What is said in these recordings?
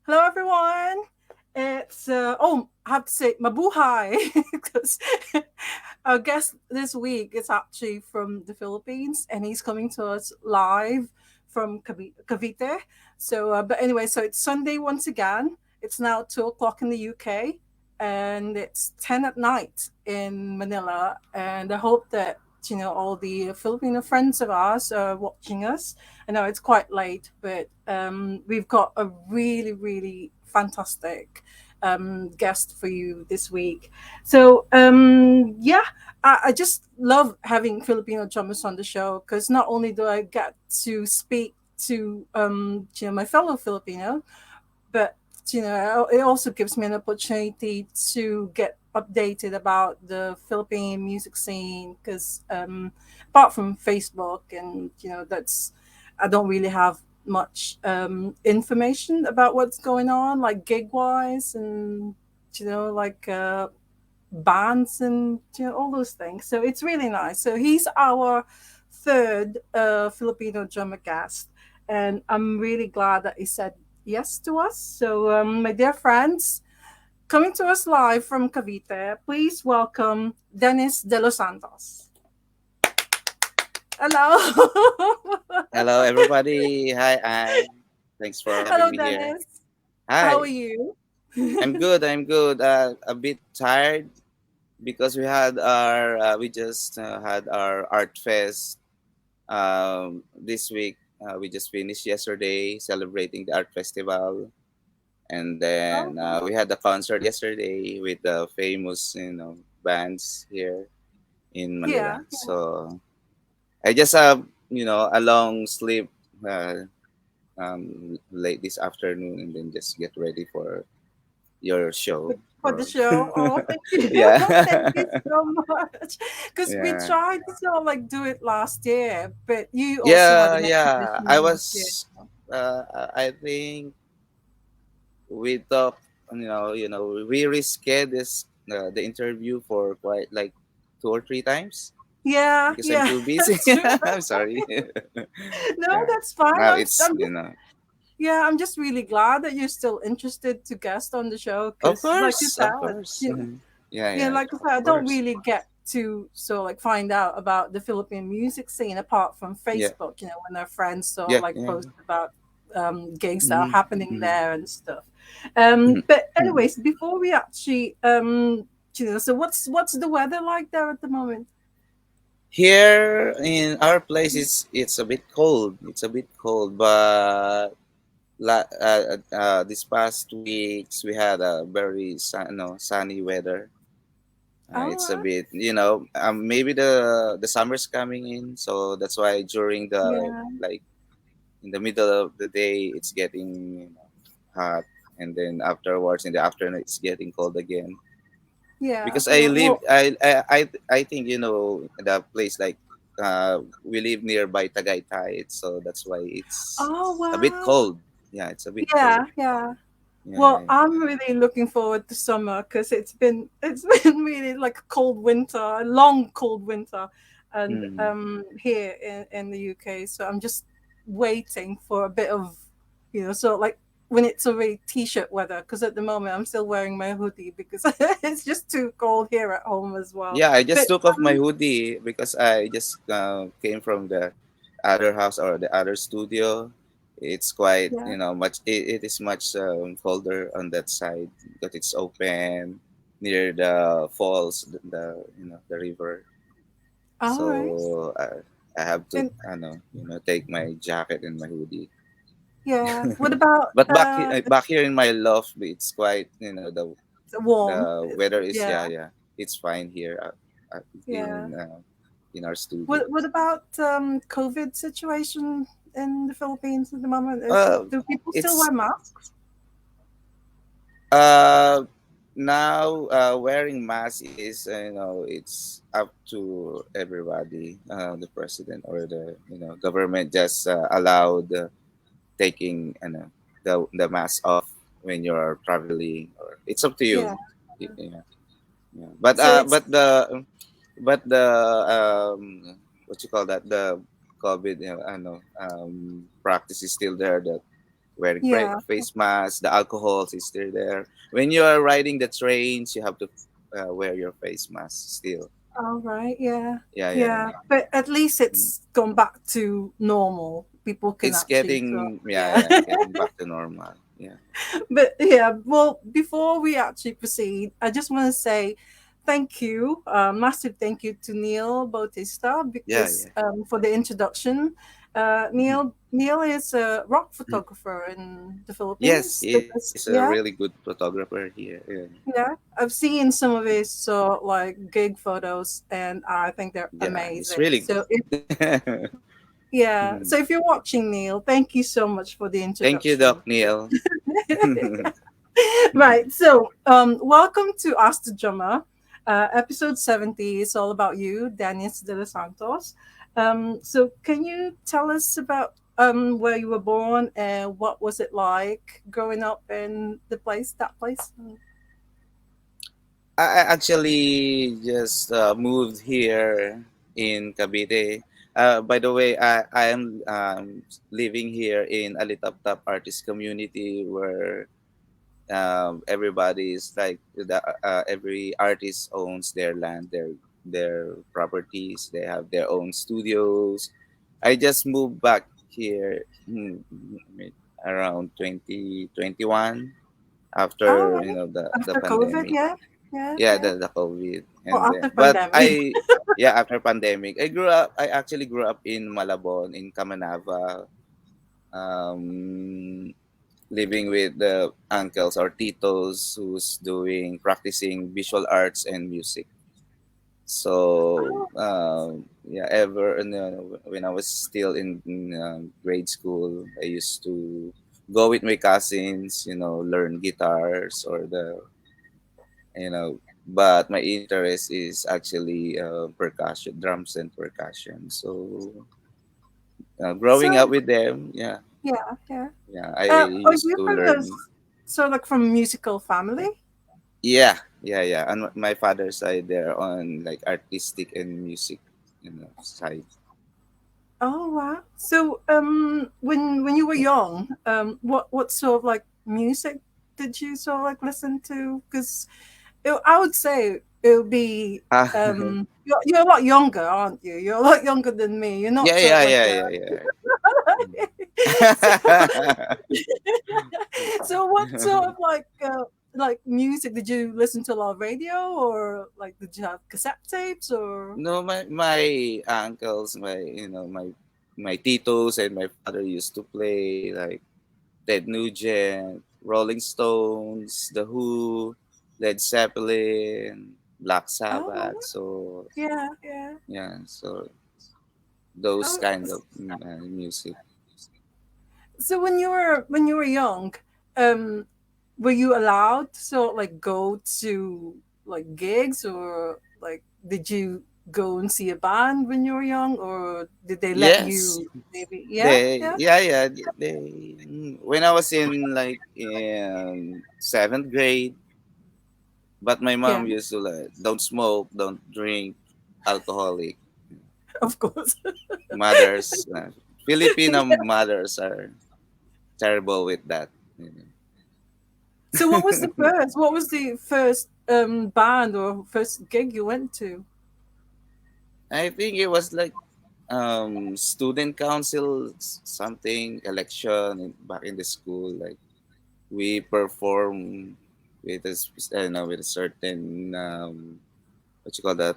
Hello, everyone. I have to say mabuhay because our guest this week is actually from the Philippines and he's coming to us live from Cavite. So it's Sunday once again. It's now 2 o'clock in the UK and it's 10 at night in Manila. And I hope that all the Filipino friends of ours are watching us. I know it's quite late, but we've got a really, really fantastic guest for you this week. I just love having Filipino drummers on the show because not only do I get to speak to my fellow Filipino, but it also gives me an opportunity to get updated about the Philippine music scene because apart from Facebook and that's I don't really have much information about what's going on like gig wise and like bands and all those things. So it's really nice. So he's our third Filipino drummer guest, and I'm really glad that he said yes to us. So, my dear friends, coming to us live from Cavite, please welcome Dennis Delos Santos. Hello. Hello, everybody. Hi, Anne. Thanks for having Hello, me here. Dennis. How are Hi, you? I'm good. I'm good. A bit tired because we just had our art fest this week. We just finished yesterday celebrating the art festival, and Oh, then wow. we had the concert yesterday with the famous bands here in Yeah. Manila. So I just have a long sleep. Uh, Late this afternoon and then just get ready for your show For the or show. Oh, thank you. Thank yeah. you so much. Because we Yeah, tried to sort of like do it last year, but you also had yeah, an yeah, exhibition last year. I think we talked, we rescheduled the interview for quite like 2 or 3 times Yeah, because I'm yeah, too busy. that's true. I'm sorry. No, Yeah, that's fine. now it's I'm just yeah, I'm just really glad that you're still interested to guest on the show because, like you of said, course. Mhm. Yeah, yeah, yeah, like I said, of I don't course. really get to like find out about the Philippine music scene apart from Yeah, Facebook. When our friends sort of yeah, like yeah. post about gigs that are Mm-hmm. happening Mm-hmm. there and stuff. Mm-hmm. But Mm-hmm. anyways, before we actually so what's the weather like there at the moment? Here in our place, it's a bit cold. It's a bit cold, but this past weeks we had a very sunny weather. All It's a right. bit, maybe the summer's coming in, so that's why during the Yeah. like in the middle of the day it's getting hot, and then afterwards in the afternoon it's getting cold again. Yeah. Because I Yeah. live Well. I think the place like we live nearby Tagaytay, so that's why it's Oh a bit wow. cold. Yeah, it's a bit Yeah. cold. Yeah. Yeah, Well, yeah, I'm really looking forward to summer because it's been really like a cold winter, a long cold winter, yeah. and here in the UK. So I'm just waiting for a bit of so like when it's already t-shirt weather. Because at the moment I'm still wearing my hoodie because it's just too cold here at home as well. Yeah, I just But took off my hoodie because I just came from the other house or the other studio. It's quite, yeah, much. It is much colder on that side because it's open near the falls, the river. all right. So I have to, And take my jacket and my hoodie. yeah, what about But back here in my loft, it's quite, warm? the weather is, Yeah, yeah, yeah, it's fine here yeah. in our studio. What about COVID situation in the Philippines at the moment? Uh, Do people still it's wear masks? uh now wearing mask is it's up to everybody. The president or the government just allowed taking the mask off when you're traveling, or it's up to you. Yeah. Yeah, yeah. But So it's the what you call that, the COVID practice is still there, that wearing Yeah. face masks. The alcohols is still there. When you are riding the trains, you have to wear your face mask still. All right. Yeah. Yeah, yeah, Yeah. yeah. But at least Mm. it's gone back to normal. People can It's actually so getting, yeah, yeah. yeah, getting back to normal. Yeah, But yeah, well, before we actually proceed, I just want to say thank you, massive thank you to Neil Bautista yeah, because yeah. for the introduction. Mhm. Neil is a rock Mhm. photographer in the Yes, Philippines. he is a really Yeah, good photographer here. Yeah. yeah. I've seen some of his like gig photos, and I think they're Yeah, it's amazing. really So good. yeah, Mhm. so if you're watching, Neil, thank you so much for the Thank you, introduction. Doc Neil. Right. So, welcome to Ask the Drummer. Episode 70 is all about you, Daniel Delos Santos. So, can you tell us about where you were born and what was it like growing up in that place? I actually just moved here in Cavite. By the way, I am living here in Alitap-Tap artist community where everybody is like every artist owns their land, their properties. They have their own studios. I just moved back here around 2021 Oh, after right. the After COVID, pandemic. yeah, yeah, Yeah, yeah. the COVID. Or And then after but pandemic. I yeah, after pandemic I actually grew up in Malabon, in Camanava, um living with the uncles or titos who's doing practicing visual arts and music. So Oh, yeah, ever when I was still in grade school, I used to go with my cousins, learn guitars or but my interest is actually percussion, drums and percussion. So growing up so with them, yeah, yeah, yeah. yeah, I Are used you to from learn. like from musical family? Yeah, yeah, yeah. On my father's side, they're on like artistic and music, side. Oh wow! So, when you were young, what sort of like music did you sort of like listen to? Because I would say it would be Ah, you're a lot younger, aren't you? You're a lot younger than me. You're not yeah, sort of yeah, like yeah, yeah, yeah. so Mm. so what sort of like music did you listen to? A lot of radio, or like did you have cassette tapes or? No, my uncles, my titos and my father used to play like Ted Nugent, Rolling Stones, The Who, Led Zeppelin, Black Oh Sabbath. So yeah, yeah. yeah, so those Oh, kind of music. so when you were young, um, were you allowed to sort of like go to like gigs, or like did you go and see a band when you were young, or did they let Yes, you maybe? Yeah, yeah. yeah, when I was in like in seventh grade, but my Yeah, mom used to like, don't smoke, don't drink, alcoholic. of course. Mothers, Filipino Yeah. mothers are terrible with that. you So what was the first band or first gig you went to? I think it was like student council something election back in the school. Like we perform with with a certain what you call that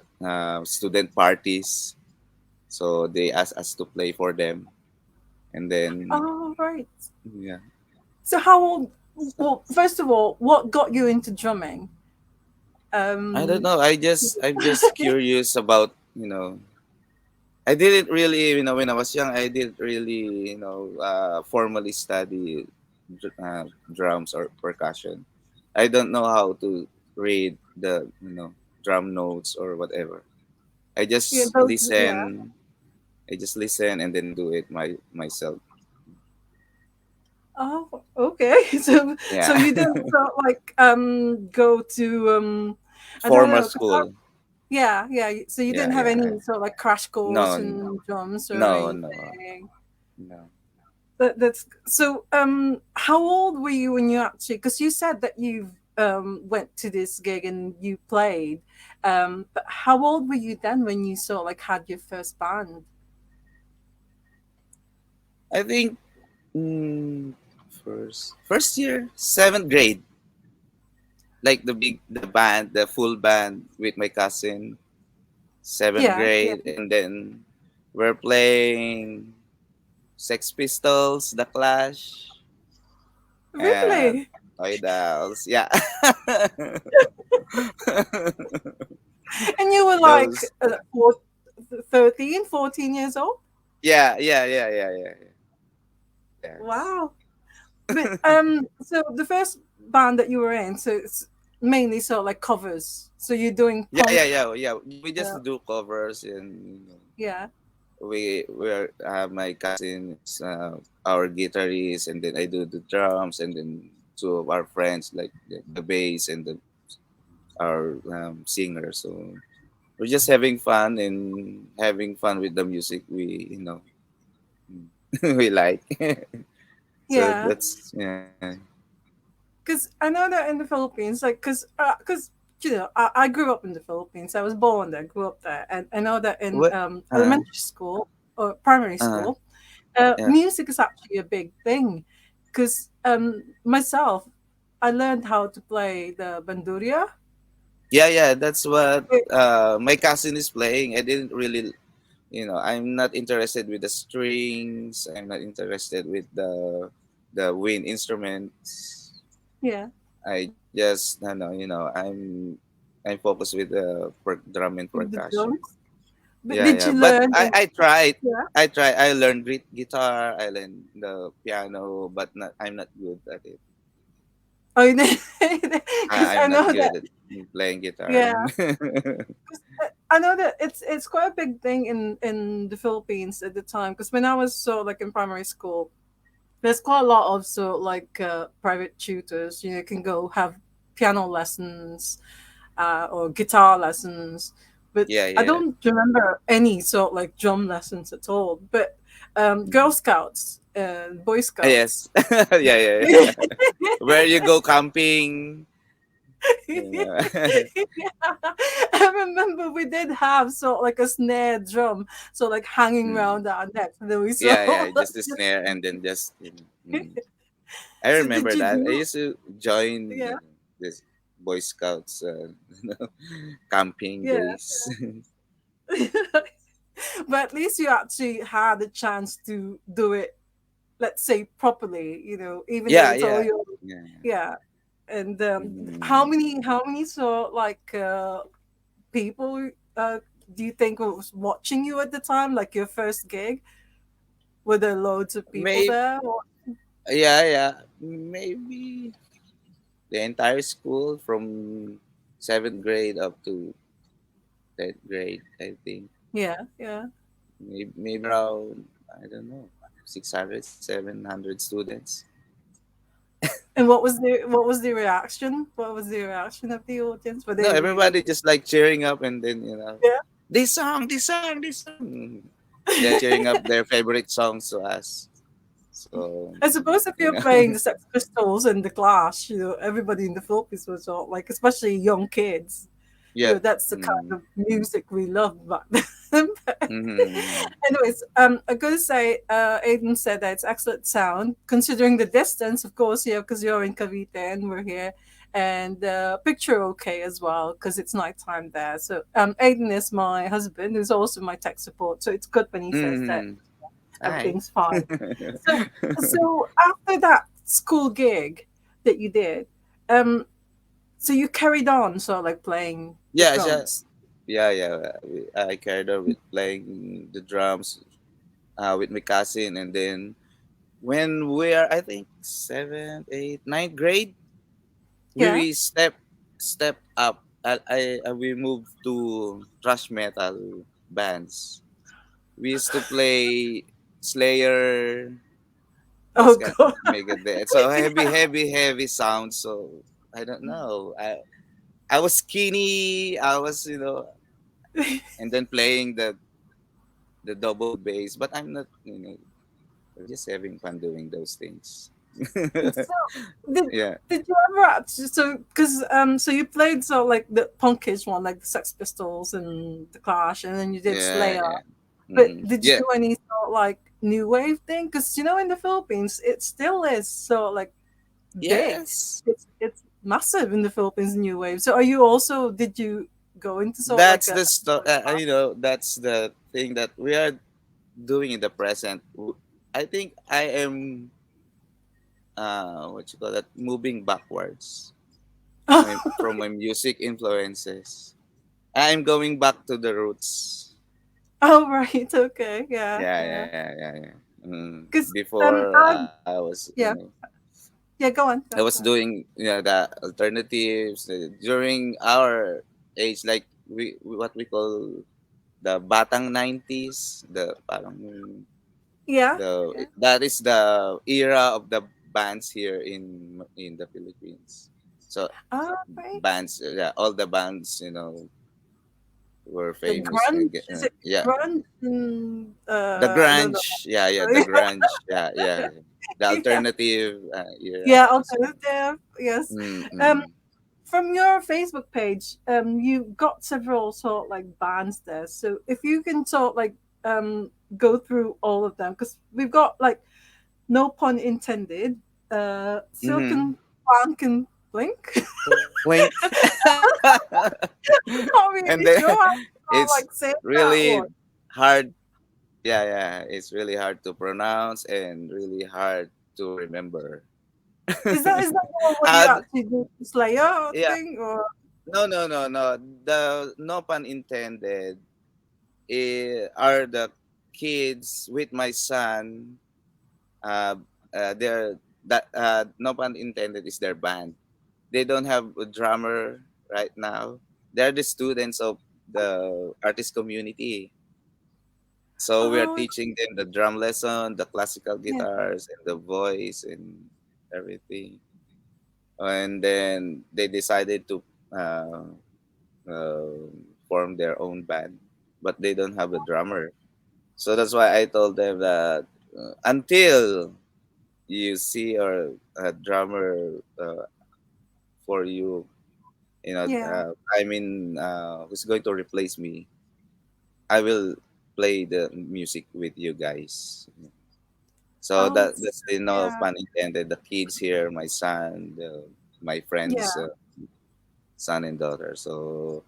student parties. So they asked us to play for them, and then Oh, right. yeah, So how old? Well, first of all, what got you into drumming? I don't Um, know. I'm just curious about I didn't really, when I was young, I didn't really, formally study drums or percussion. I don't know how to read the, drum notes or whatever. I yeah, just those, yeah. listen. I just listen and then do it myself. Oh, okay. So Yeah, you didn't like go to I don't formal know. 'Cause school. yeah, yeah. So you Yeah, didn't have yeah. any sort of like crash course No, in drums or no, no, anything. no. That's so. How old were you when you actually? Because you said that you went to this gig and you played. But how old were you then when you sort of like had your first band? I think mm, first year, seventh grade, like the band, the full band with my cousin, seventh Yeah, yeah. grade, and then we're playing Sex Pistols, The Clash, and Really? Toy Dolls. Yeah, And you were like those. 13, 14 years old? Yeah, yeah, yeah, yeah, yeah, yeah. Yes. Wow. But so the first band that you were in, so it's mainly sort of like covers. So you're doing Yeah, yeah, punk. yeah, yeah. We just Uh, do covers, and yeah. we're my cousin is our guitarist, and then I do the drums, and then two of our friends like the bass and the our singer. So we're just having fun and having fun with the music we like. So Yeah. that's yeah. Because I know that in the Philippines, like, because you know, I grew up in the Philippines. I was born there, grew up there, and I know that in What? elementary school or primary Uh, school, yeah. music is actually a big thing. Because myself, I learned how to play the banduria. Yeah, yeah, that's what It- my cousin is playing. I didn't really, I'm not interested with the strings. I'm not interested with the wind instruments. yeah, I just, no, no, I'm focused with the drum and with the percussion. drums. But Yeah, did yeah. you But learn? I tried. Yeah. I tried. I learned guitar. I learned the piano, but not. I'm not good at it. Oh, because I I'm not know that. good at playing guitar. Yeah. 'Cause I know that it's quite a big thing in the Philippines at the time. Because when I was so like in primary school, there's quite a lot of so like private tutors. You know, can go have piano lessons or guitar lessons, but Yeah, I yeah. don't remember any sort of like drum lessons at all. But Girl Mhm. Scouts and Boy Yes. Scouts. Yeah, yeah, yeah. Where you go camping, you know. I remember we did have sort of like a snare drum, so like hanging Mm. around our neck, and then we saw Yeah, yeah, like just the just. snare and then I So did remember you that. I do? used to join Yeah, this Boy Scouts camping yeah. days. But at least you actually had a chance to do it, let's say properly. You know, even though Yeah, it's all yeah. your, Yeah. yeah. And Mm. how many sort like people do you think was watching you at the time, like your first gig? Were there loads of people Maybe, there? Or, yeah, yeah. Maybe the entire school from seventh grade up to 10th grade, I think. yeah, yeah. Maybe around, I don't know, 600, 700 students. And what was the reaction? What was the reaction of the audience? Were No, they really? everybody just like cheering up, and then, Yeah. this song, this song, this song. Yeah, cheering up their favorite songs to us. So, I suppose if you you're know, playing the Sex Pistols and the Clash, you know, everybody in the Philippines was all like, especially young kids. You yeah. know, that's the kind Mm-hmm. of music we loved back then. Mm-hmm. Anyways, I gotta say, Aiden said that it's excellent sound, considering the distance, of course, yeah, because you're in Cavite and we're here, and picture okay as well, because it's nighttime there. So, Aiden is my husband, who's also my tech support, so it's good when he says that Mm-hmm. Hi. everything's fine. So, so after that school gig that you did, um, so you carried on, so like playing the Yeah, drums. yeah, yeah. I carried on with playing the drums with my cousin, and then when we are, I think, seventh, eighth, ninth grade, Yeah. we step up. We moved to thrash metal bands. We used to play Slayer, those Oh kind of God. Megadeth. So heavy sound. So I don't know. I was skinny. I was, and then playing the double bass, but I'm not. we're just having fun doing those things. So did Yeah, did you ever so because so you played so like the punkish one like the Sex Pistols and the Clash and then you did yeah, Slayer, yeah. but Hmm. did you Yeah. do any sort of like new wave thing? Because you know in the Philippines it still is so like big. Yes. It's massive in the Philippines new wave. So are you also did you go into sort of like That's a the that's the thing that we are doing in the present. I think I am what you call that, moving backwards from my music influences. I'm going back to the roots. Oh right, okay, yeah, Yeah, yeah. yeah. Because Before I I was, yeah yeah go on I was go on. doing, the alternatives during our age, like what we call the batang 90s, the parang Yeah the yeah. that is the era of the bands here in the Philippines. So Oh right. bands, yeah, all the bands, were The famous and grunge is it yeah, grunge and the I don't know. grunge, yeah, the grunge, yeah, the Yeah, alternative era. yeah, So, alternative. Yes. Um, mm. from your Facebook page, you got several sort of like bands there. So if you can sort of like go through all of them, because we've got like no pun intended, Mm-hmm. Silken Plank and Blink. Blink. Not And then really sure how to it's like say that really one. hard. Yeah, it's really hard to pronounce and really hard to remember. Is that the one where you uh, actually do the Slayer yeah, thing or? no. The no pun intended are the kids with my son. Uh, they're that no pun intended is their band. They don't have a drummer right now. They're the students of the artist community. So we are Oh teaching them the drum lesson, the classical yeah. guitars, and the voice and everything. And then they decided to uh, uh, form their own band, but they don't have a drummer. So that's why I told them that until you see a drummer for you, Yeah. who's going to replace me, I will play the music with you guys. So Oh, that's the no yeah. pun intended. The kids here, my son, my Yeah. friends, son and daughter. So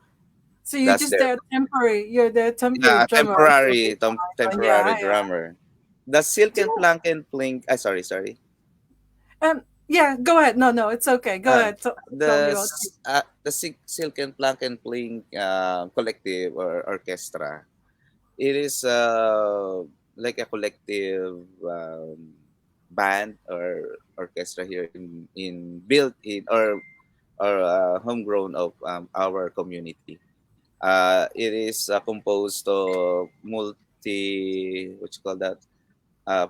So you're that's just their, there temporary. You're the temporary yeah, drummer until they find. temporary Yeah, yeah. drummer. The silk Do and you, plank and plink. Sorry. yeah. Go ahead. No, no, it's okay. Go Uh, ahead. Tell me what. the silk and plank and plink collective or orchestra. It is like a collective band or orchestra here in built in or homegrown of our community. It is composed of multi, what you call that,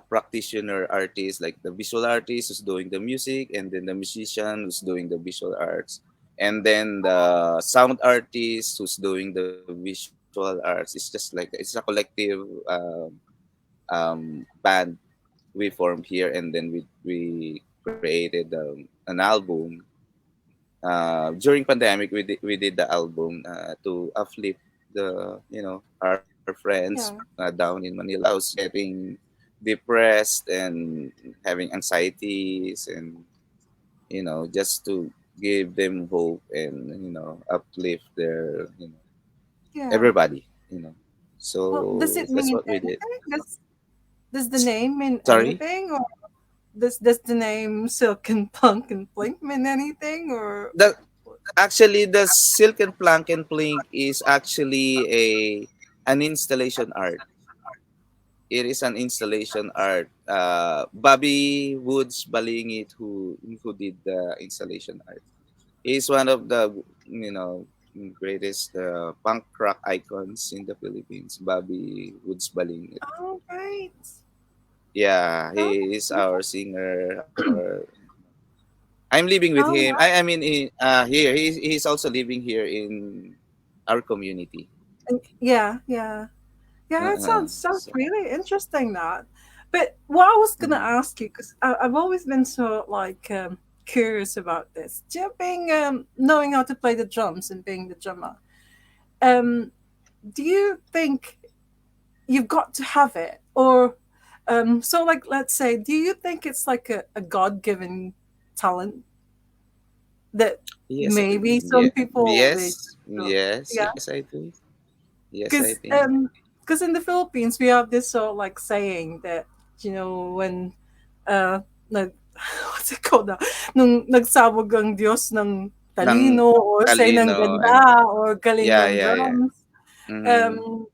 practitioner artists, like the visual artist who's doing the music, and then the musician who's doing the visual arts, and then the sound artist who's doing the visual arts. It's just like it's a collective band we formed here, and then we created an album. During pandemic, we did the album to uplift the our friends Yeah, down in Manila who's getting depressed and having anxieties, and just to give them hope and uplift their yeah. everybody. Well, does So it that's mean what we did. anything? Does the name mean Sorry. anything, or does the name Silk and Punk and Blink mean anything, or? The Actually, the silk and plank and plink is actually a an installation art. It is an installation art. Bobby Woods Balingit, who did the installation art. He's one of the greatest punk rock icons in the Philippines. Bobby Woods Balingit. Oh, right. Yeah, Oh, he is our singer. I'm living with him. oh, I mean, here he's also living here in our community. yeah, yeah, yeah. It sounds So really interesting. That. But what I was gonna Mhm. ask you, because I've always been so like curious about this, being knowing how to play the drums and being the drummer. Um, do you think you've got to have it, or so like let's say, do you think it's like a God given talent that Yes, maybe some yeah, people they yes, don't, yes, yeah, yes, I do. Yes, I because think. in the Philippines we have this sort of like saying that when uh nag what's it called now, nung nagsabog ang Diyos ng Ng talino or say ng talino and ganda or galing yeah, ng yeah, yeah. drums, Mm-hmm. um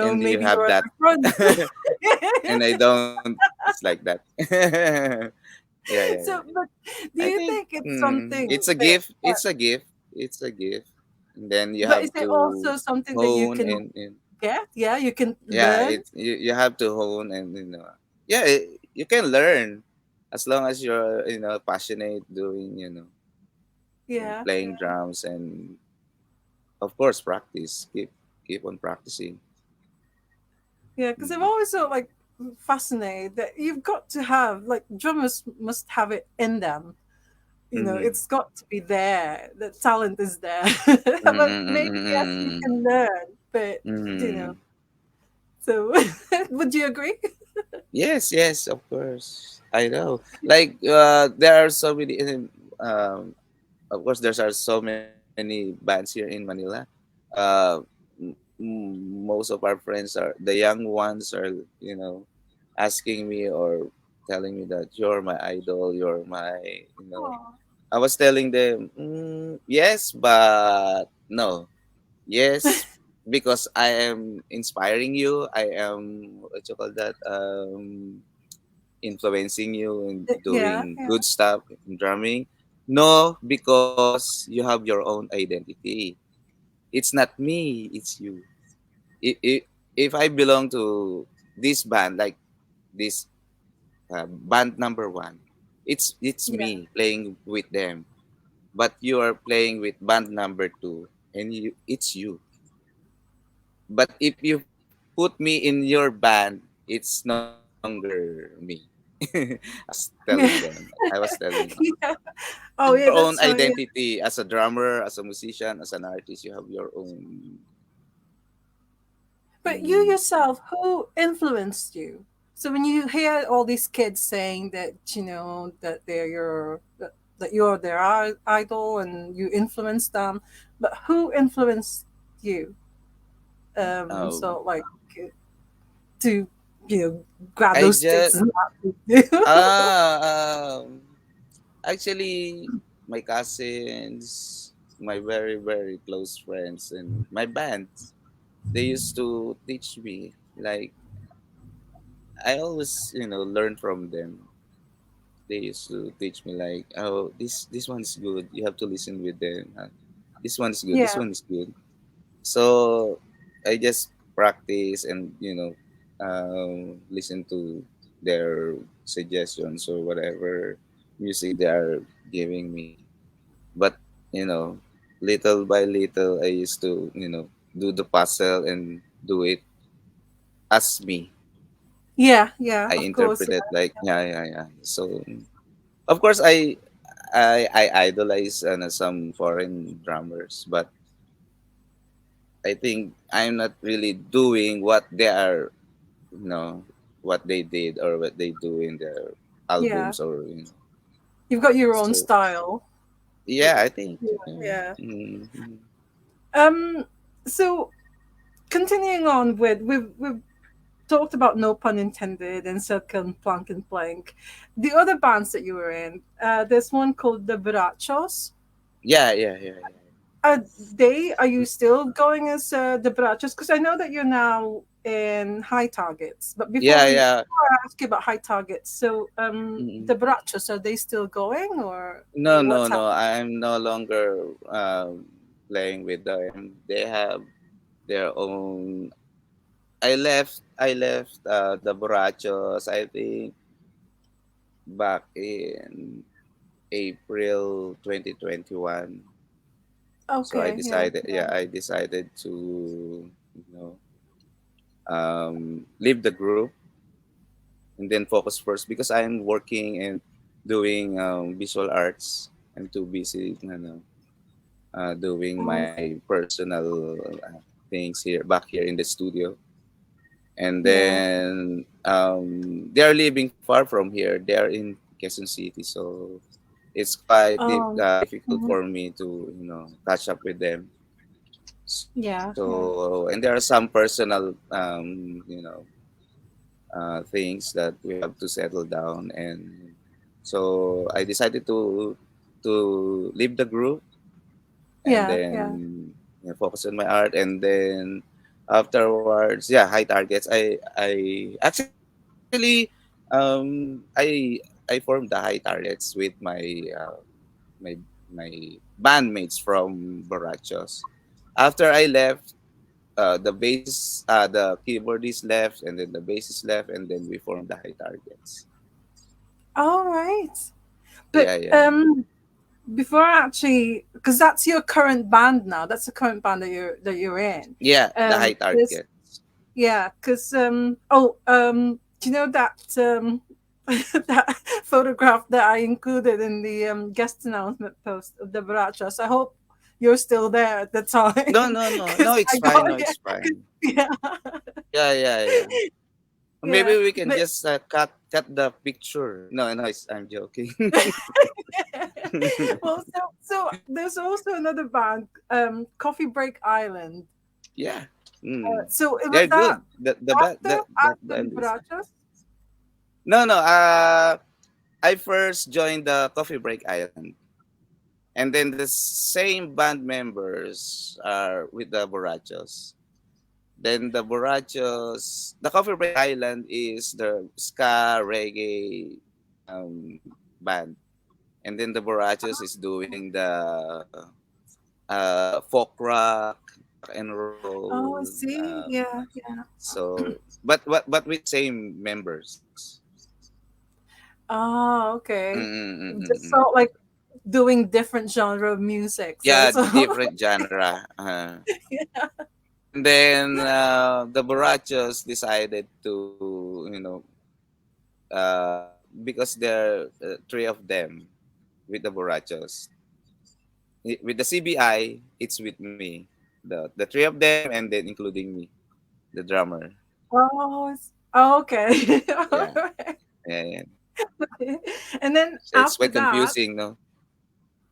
And you maybe you're have at that, the front. and I don't. It's like that. Yeah, yeah, yeah. So but I do you think think it's something it's a that gift. It's a gift. It's a gift. And then you but have is it to also something that you hone can and get, yeah, you can yeah, learn? it's you have to hone and yeah, you can learn as long as you're passionate doing Yeah, playing yeah. drums and of course practice. Keep on practicing. Yeah, because I've Mm-hmm. always felt like fascinated that you've got to have like drummers must have it in them. Mm-hmm. It's got to be there. The talent is there. But maybe yes, you Mm-hmm. can learn. But you know, Mm-hmm. so would you agree? Yes, yes, of course. I know. Like there are so many of course there are so many bands here in Manila. Uh Most of our friends are the young ones are, you know, asking me or telling me that you're my idol, you're my, you know. Oh, I was telling them, yes, but no. Yes, because I am inspiring you. I am what you call that influencing you in yeah, doing yeah, good stuff in drumming. No, because you have your own identity. It's not me, it's you. If I belong to this band, like this band number one, it's yeah, me playing with them. But you are playing with band number two, and it's you. But if you put me in your band, it's no longer me. yeah. I was telling them. Yeah. You have Oh your yeah, own that's so yeah. identity as a drummer, as a musician, as an artist. You have your own. But you Mm, yourself, who influenced you? So when you hear all these kids saying that that they're that you're their idol and you influence them, but who influenced you? um, So like to grab I those sticks just and not do. um, actually my cousins, my very very close friends, and my bands. They used to teach me like I always learn from them. They used to teach me like, oh, this one's good. You have to listen with them. This one is good. This Yeah, one is good. So I just practice and listen to their suggestions or whatever music they are giving me. But you know, little by little, I used to do the puzzle and do it as me. yeah, yeah. I Of course, interpret it like yeah, yeah, yeah. So of course, I idolize some foreign drummers, but I think I'm not really doing what they are, you know, what they did or what they do in their yeah. albums or You've got your own so style. yeah, I think Yeah. mm-hmm. Um. So continuing on with we've talked about no pun intended and Silken Plank and Plank. The other bands that you were in, there's one called the Barachos. Yeah, yeah, yeah, Are are you still going as the Barachos? Because I know that you're now in High Targets. But yeah, yeah. before I ask you about High Targets, so Mm-mm. the Barachos, are they still going or No, no, what's no. happening? I'm no longer playing with them. They have their own. I left the Borrachos, I think, back in April 2021. So Okay, yeah, yeah. I decided to, leave the group. and then focus first because I'm working and doing visual arts. I'm too busy, doing Oh, my personal things here back here in the studio. And yeah. then they are living far from here. They are in Quezon City, so it's quite difficult Mhm. for me to catch up with them. Yeah, yeah. So, and there are some personal things that we have to settle down, and so I decided to leave the group and Yeah, yeah. then focus on my art. And then afterwards, yeah, high targets. I actually I formed the high targets with my my bandmates from Borrachos. After I left, the keyboardist left, and then the bassist left, and then we formed the high targets. All right. But Yeah, yeah, before actually, because that's your current band now. That's the current band that you're in. yeah. The high There's targets. yeah, because do you know that that photograph that I included in the guest announcement post of the Barachas? I hope you're still there at the time, No, no, no, no. because It's I got fine. No, yeah, it's fine. yeah, Yeah, yeah, yeah. yeah. Maybe we can But just cut the picture. No, no, I'm joking. well, so there's also another band, Coffee Break Island. Yeah. Mm. So it was They're that good. That after the band is. Barachas. No, no. I first joined the Coffee Break Island, and then the same band members are with the Borrachos. Then the Coffee Break Island is the ska reggae band, and then the Borrachos is doing the folk rock and roll. Oh, see, yeah, yeah. So, but with same members. Oh, okay. Just Mm-mm-mm-mm. felt like doing different genre of music. So Yeah, it's all different genre. And then the Borrachos decided to, because there are three of them with the Borrachos. With the CBI, it's with me. The three of them, and then including me, the drummer. oh, oh, okay. All Yeah, right. yeah, yeah. And then So it's after quite that, confusing, no?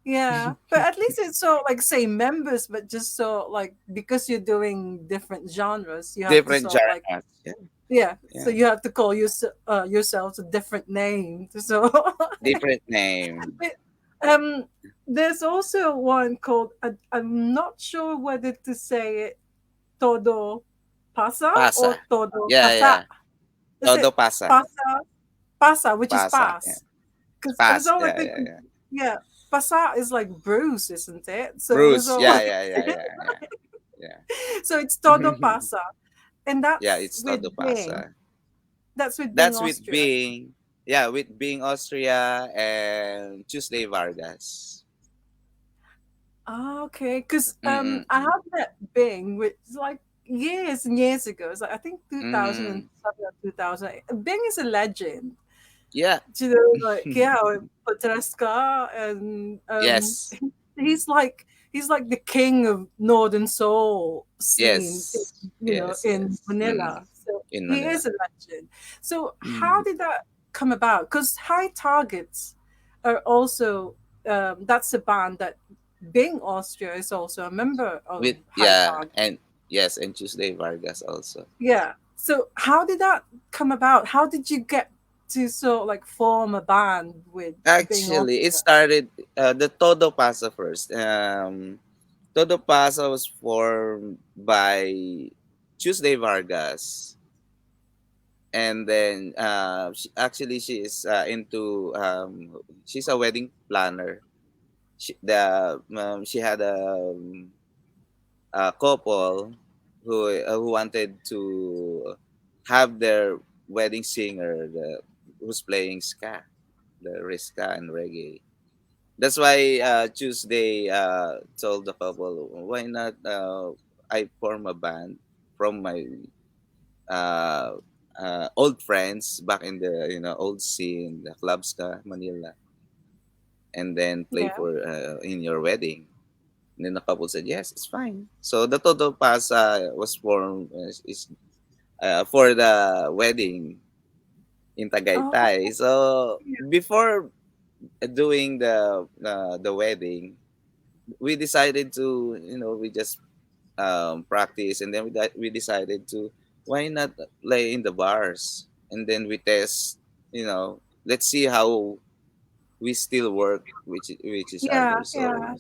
yeah, but at least it's so like same members, but just so like because you're doing different genres, you have to Different sort of like genres. Yeah, yeah, so yeah. you have to call yourselves a different name. So Different name. but, there's also one called I'm not sure whether to say it todo pasa or Pasa. todo Yeah, pasa. yeah. Is Todo it pasa. pasa pasa, which is Pasa. Yeah. pass? Because I was Pass. all like Yeah, yeah, thinking, yeah. yeah, pasa is like Bruce, isn't it? So it was Bruce. all Yeah, like, yeah, yeah, yeah, so it's todo yeah. pasa, and Yeah, that's it's with todo Bing. pasa. That's with Bing That's with Austria. being, yeah, with being Austria and Tuesday Vargas. Ah, okay. Because I Mm-mm-mm. have met Bing, which is like years and years ago. It's like I think Mm-hmm. 2007 or 2000. Bing is a legend. Yeah. You know, like yeah, Potreska, and Yes. he's like the king of Northern Soul scene, Yes. you know, Yes. in Yes. Manila. So In he Manila. is a legend. So how Mm. did that come about? Because High Targets are also that's a band that Bing Austria is also a member of With High yeah, Target. and yes, and Tuesday Vargas also. Yeah. So how did that come about? How did you get to sort of like form a band with Bing Actually, it Austria? started the Todo Pasa first. Todo Pasa was formed by Tuesday Vargas, and then she is into she's a wedding planner. She had a couple who wanted to have their wedding singer who's playing ska, the ska and reggae. That's why Tuesday told the couple, why not I form a band from my uh, old friends back in the old scene, the clubs ka Manila, and then play Yeah. for in your wedding. And then the couple said yes, it's fine. So the Todo Pasa was formed is for the wedding in Oh, Tagaytay. So yeah. before doing the wedding, we decided to we just practice, and then we decided to why not play in the bars, and then we test, let's see how we still work which each Yeah. other. So Yeah.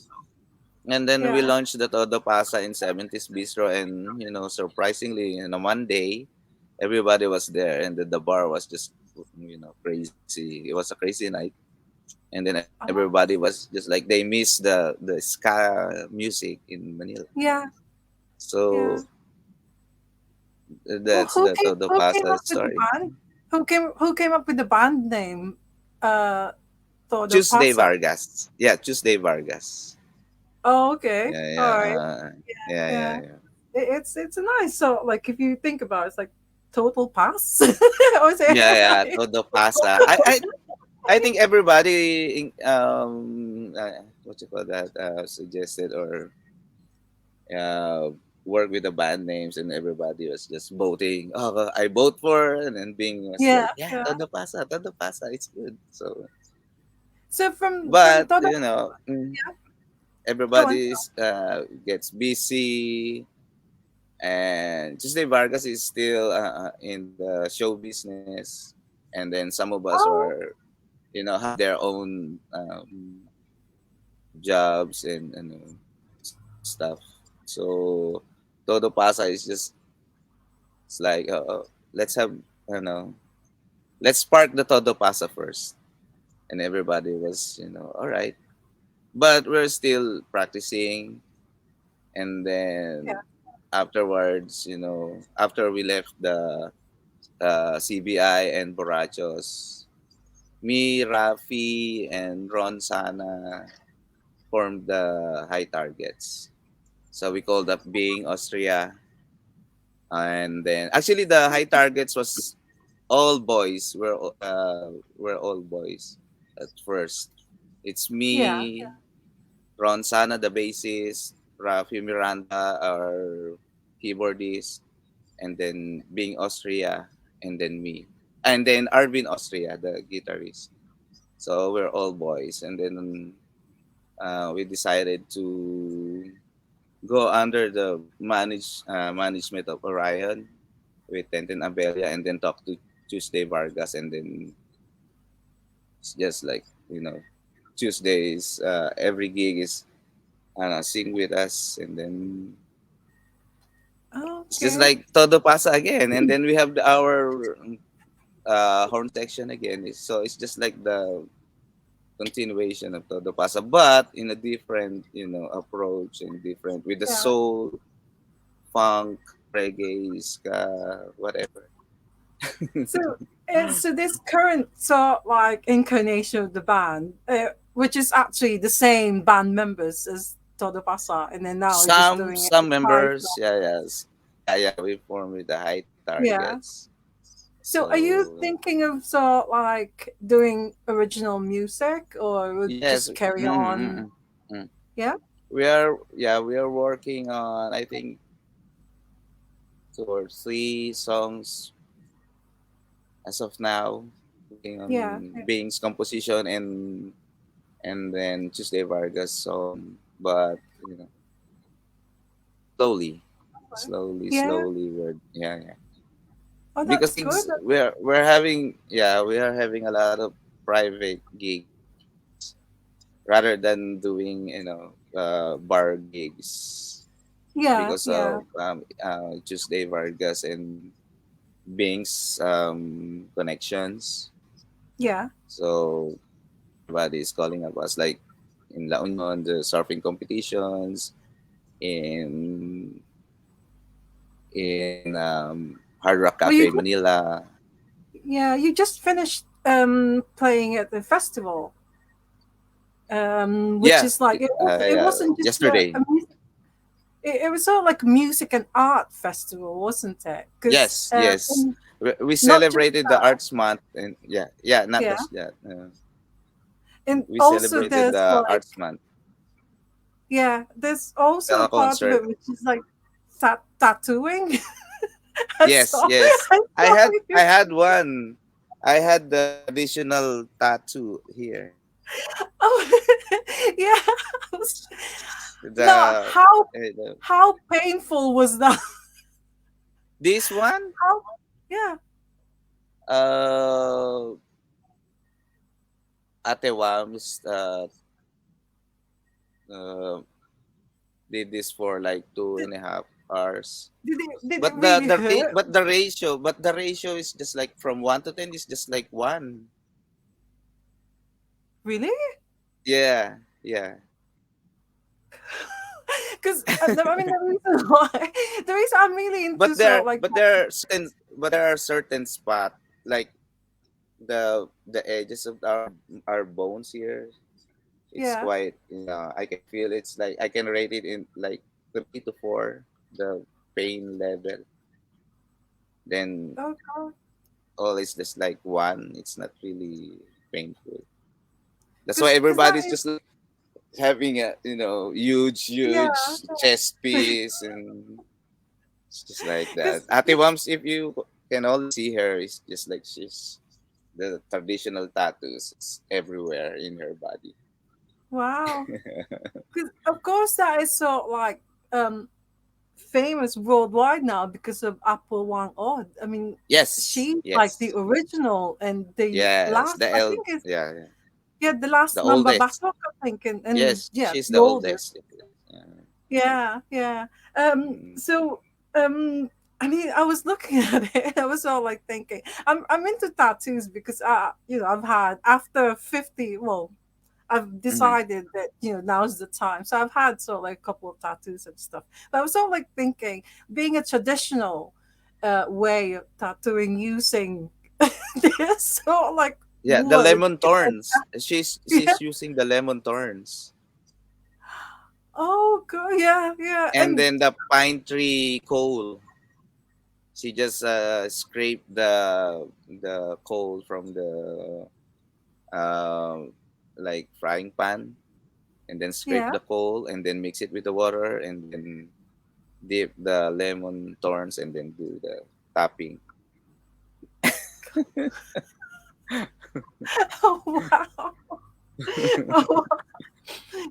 and then we Yeah. launched the Todo Pasa in 70s Bistro, and surprisingly, one day everybody was there, and the bar was just crazy. It was a crazy night, and then Oh, everybody was just like they missed the ska music in Manila. yeah. Yeah. So Well, that's the Todo who came Pasta up with the story. band? Who came up with the band name? Uh, Todo Tuesday Pasa. Vargas. Yeah, Tuesday Vargas. Oh, okay. Yeah, All yeah, right. yeah, yeah, Yeah. yeah. It's a nice. So like if you think about it, it's like total pass. Or say Yeah, yeah, like Todo Pasta. I think everybody what you call that suggested or uh work with the band names, and everybody was just voting. Oh, I vote for, and then being was yeah, like, yeah, yeah. Todo Pasa, it's good. So, So from but Todo, yeah, go on. everybody's gets busy, and Tuesday Vargas is still in the show business, and then some of us Oh, are have their own jobs and stuff. So Todo Pasa is just it's like let's have let's spark the Todo Pasa first, and everybody was all right, but we're still practicing, and yeah, then afterwards, after we left the CBI and Borrachos, me, Rafi, and Ron Sana formed the High Targets. So we called up Being Austria. And then actually the High Targets was all boys. We're all boys at first. It's yeah. me, Ron Sana, the bassist, Rafi Miranda, our keyboardist, and then Being Austria, and then me. And then Arvin Austria, the guitarist. So we're all boys. And then we decided to go under the management of Orion with Tenten Abella, and then talk to Tuesday Vargas, and then it's just like Tuesdays every gig is sing with us, and then it's just Okay. like Todo Pasa again, and then we have our horn section again. So it's just like the continuation of Todo Pasa, but in a different approach, and different with the Yeah. soul, funk, reggae, ska, whatever. So so this current sort like incarnation of the band, which is actually the same band members as Todo Pasa, and then now we're just doing it Some live. members, yeah, yes, yeah, we form with the high Yeah. targets. So are you So thinking of sort like doing original music or would yes, just carry on? mm. Yeah? We are working on, I think, 2 or 3 songs as of now, working Yeah. on Bing's composition, and then Tuesday Vargas song, but slowly, Yeah. we're yeah, Oh, because that's good. things we are having a lot of private gigs rather than doing bar gigs, Yeah, because yeah, of Tuesday Vargas and Bing's connections. yeah, So everybody is calling up us, like in La Union, the surfing competitions, in Hard Rock well, you Cafe Manila. yeah, you just finished playing at the festival, which Yeah, is like it yeah, wasn't just yesterday. a music, it was sort of like a music and art festival, wasn't it? Because Yes, yes. We Not just celebrated the that. Arts Month, and yeah, yeah, not Yeah. just that. And We also celebrated there's the like, Arts Month, yeah, there's also a the part of concert. it which is like tattooing. I Yes, saw yes. I saw you. I had one. I had the traditional tattoo here. Oh, yeah. I was, no, The, the how painful was that? this one, How, yeah. uh, Ate Wams uh, did this for like two Did, and a half hours. did it really hurt? But the ratio is just like from 1 to 10 is just like one. Really? Yeah, yeah. Because I mean the reason why, the reason I'm really into so like, But there are certain spot like the edges of our bones here. It's yeah. quite, I can feel it's like I can rate it in like 3 to 4, the pain level. Then Oh god. all is just like one. It's not really painful. That's why Because that everybody's is, just like having a yeah. huge chest piece, and it's just like that. Because Ate Wams, if you can only see her, it's just like she's the traditional tattoos. It's everywhere in her body. wow. Because of course that is so like um famous worldwide now because of Apple One Odd. I mean, Yes, she's like the yes, original and the yes. last. I think is, Yeah, yeah. yeah, the The last Mamba oldest. Batok, I think, and Yes, yeah, she's the the oldest. oldest. Yeah. Yeah, yeah. Mm. So I mean, I was looking at it and I was all like thinking, I'm into tattoos because I've had after 50, well, I've Mhm. decided that now's the time. So I've had sort of like a couple of tattoos and stuff. But I was sort of like thinking, being a traditional way of tattooing using this, so like Yeah, the wood. lemon thorns. She's Yeah. using the lemon thorns, Oh god, yeah, yeah. and And then the pine tree coal. She just scrape the coal from the like frying pan, and then scrape yeah. the coal, and then mix it with the water, and then dip the lemon thorns, and then do the tapping. Oh wow. Oh,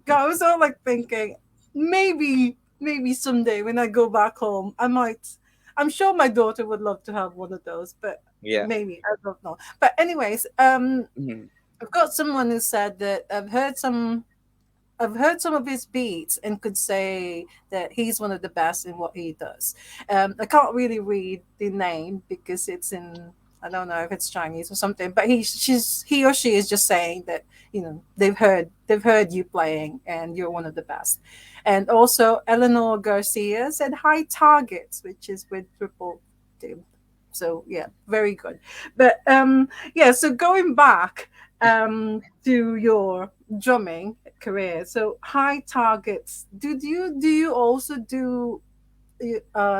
God, I was all like thinking, maybe someday when I go back home, I might. I'm sure my daughter would love to have one of those, but Yeah. maybe I don't know. But anyways, Mhm. I've got someone who said that I've heard some of his beats and could say that he's one of the best in what he does. I can't really read the name because it's in, I don't know if it's Chinese or something, but he or she is just saying that they've heard you playing and you're one of the best. And also Eleanor Garcia said high targets, which is with triple D. So yeah, very good. But yeah, so going back to your drumming career. So high targets. Do you also do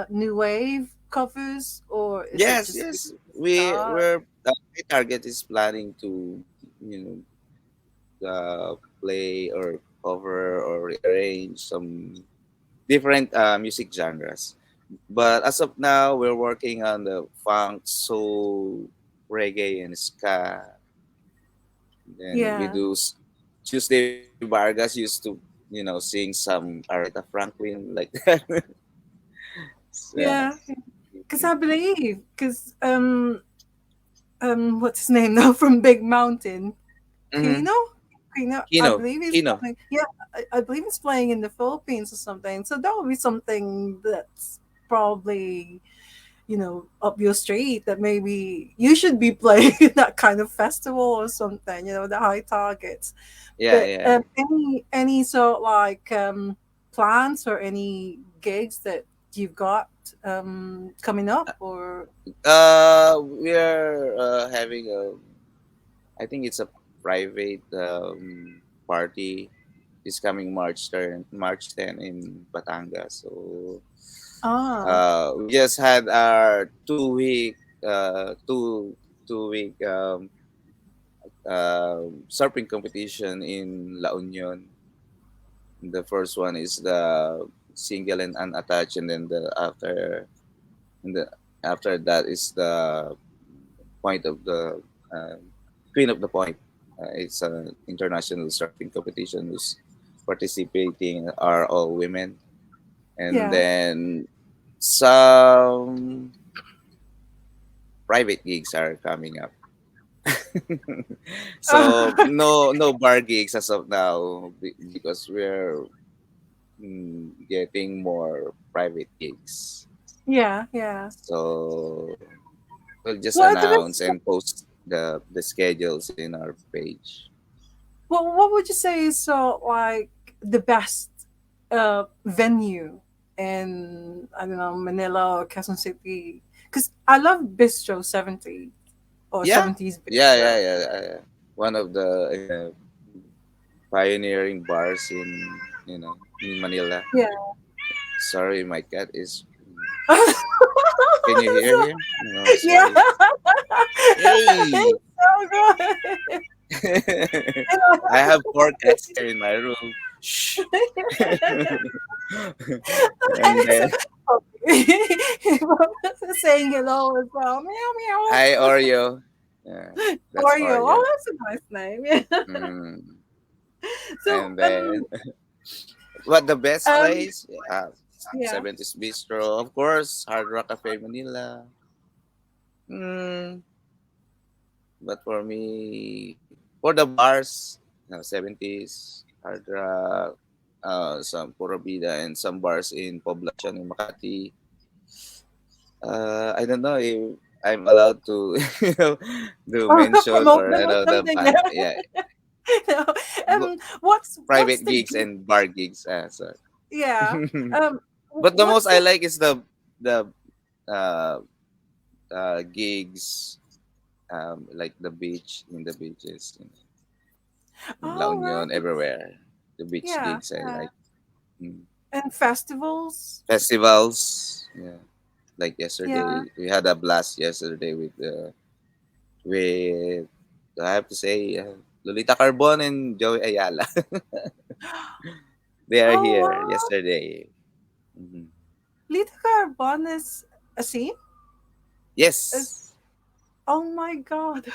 new wave covers, or is it Yes, just yes. guitar? My target is planning to, you play or cover or rearrange some different music genres. But as of now, we're working on the funk, soul, reggae, and ska. Then we Yeah, do Tuesday Vargas used to, sing some Aretha Franklin like that. Yeah. yeah. Because I believe, because what's his name now from Big Mountain, Mm-hmm. Kino. Kino, I Kino, believe he's Kino. playing. Yeah, I believe he's playing in the Philippines or something. So that would be something that's probably up your street that maybe you should be playing that kind of festival or something, the high targets. Yeah, But yeah. any sort like plans or any gigs that you've got coming up or We're having I think it's a private party this coming March 10 in Batangas. So ah we just had our 2 week. 2 week surfing competition in La Union. The first one is the single and unattached, and then the after that is the point of the queen of the point. It's an international surfing competition who's participating are all women, and Yeah. then some private gigs are coming up. So no bar gigs as of now because we're getting more private gigs. Yeah, yeah. So we'll just What are the announce best? and post the schedules in our page. What would you say is like the best venue in, I don't know, Manila or Quezon City? Because I love Bistro 70 or Yeah, 70s yeah, yeah, Bistro. yeah. One of the pioneering bars in in Manila. Yeah. Sorry, my cat is. Can you hear So, him? No, yeah. sorry. Hey, It's so good. I have four cats here in my room. Shh. And It's then saying hello as well. Meow hi meow. Oreo. Yeah, that's Oreo. Oh, Oreo. that's a nice name. Yeah. Mm. So And then what the best um place? yeah. 70s Bistro, of course. Hard Rock Cafe Manila. Mm, but for me, for the bars, 70s, Hard Rock, some Pura Vida, and some bars in Poblacion in Makati. I don't know if I'm allowed to, to Or mention promote or them I or know the something. band. Yeah. Yeah, No. b- What's private the gigs and bar gigs. So. yeah. Um But the most what's I the like is the uh, gigs like the beach in the beaches in La oh Union right. everywhere. The beach Yeah, gigs I yeah. like. Mm. And festivals. Festivals, yeah. Like Yeah. yesterday, we had a blast yesterday with I have to say Lolita Carbon and Joey Ayala. They are Oh here wow. yesterday. Mhm. Lita Carbon is a scene? Is Yes. oh my god.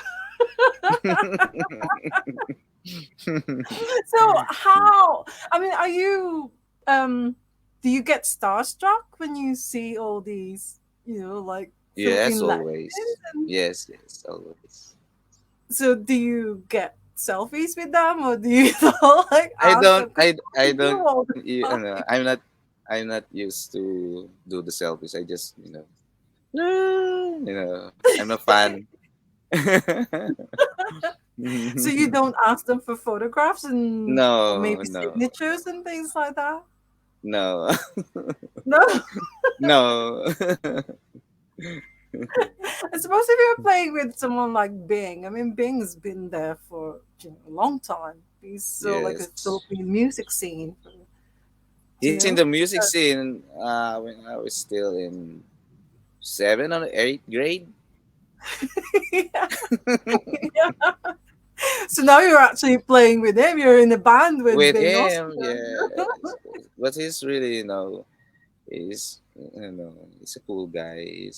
So how, I mean, are you um do you get starstruck when you see all these, like Yes, Philippine legends? always. And Yes, yes, always. so do you get selfies with them, or do you like I ask don't them, because I we do don't all the know, time? I'm not used to do the selfies. I just I'm a fan. So you don't ask them for photographs and or No, maybe no, signatures and things like that? no, No. no. I suppose if you're playing with someone like Bing, I mean, Bing's been there for a long time. He's so like a Yes, Philippine music scene, you he's in know. the music scene. When I was still in 7 or 8th grade. Yeah. Yeah. So now you're actually playing with him. You're in a band with With Bing also. him, yes. But he's really, he's he's a cool guy.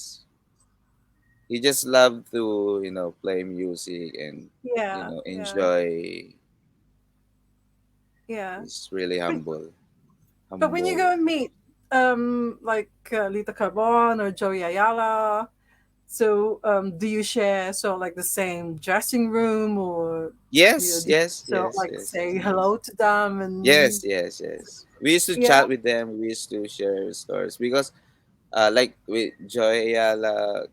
He just loved to play music and Yeah, yeah, enjoy. yeah. He's really But but when you humble. go and meet like Lita Carbon or Joey Ayala, so do you share sort of like the same dressing room, or Yes, do you yes, sort of yes, like yes, say hello to them yes, and yes, yes. We used to yeah. chat with them. We used to share stories because, like with Joy Ayala,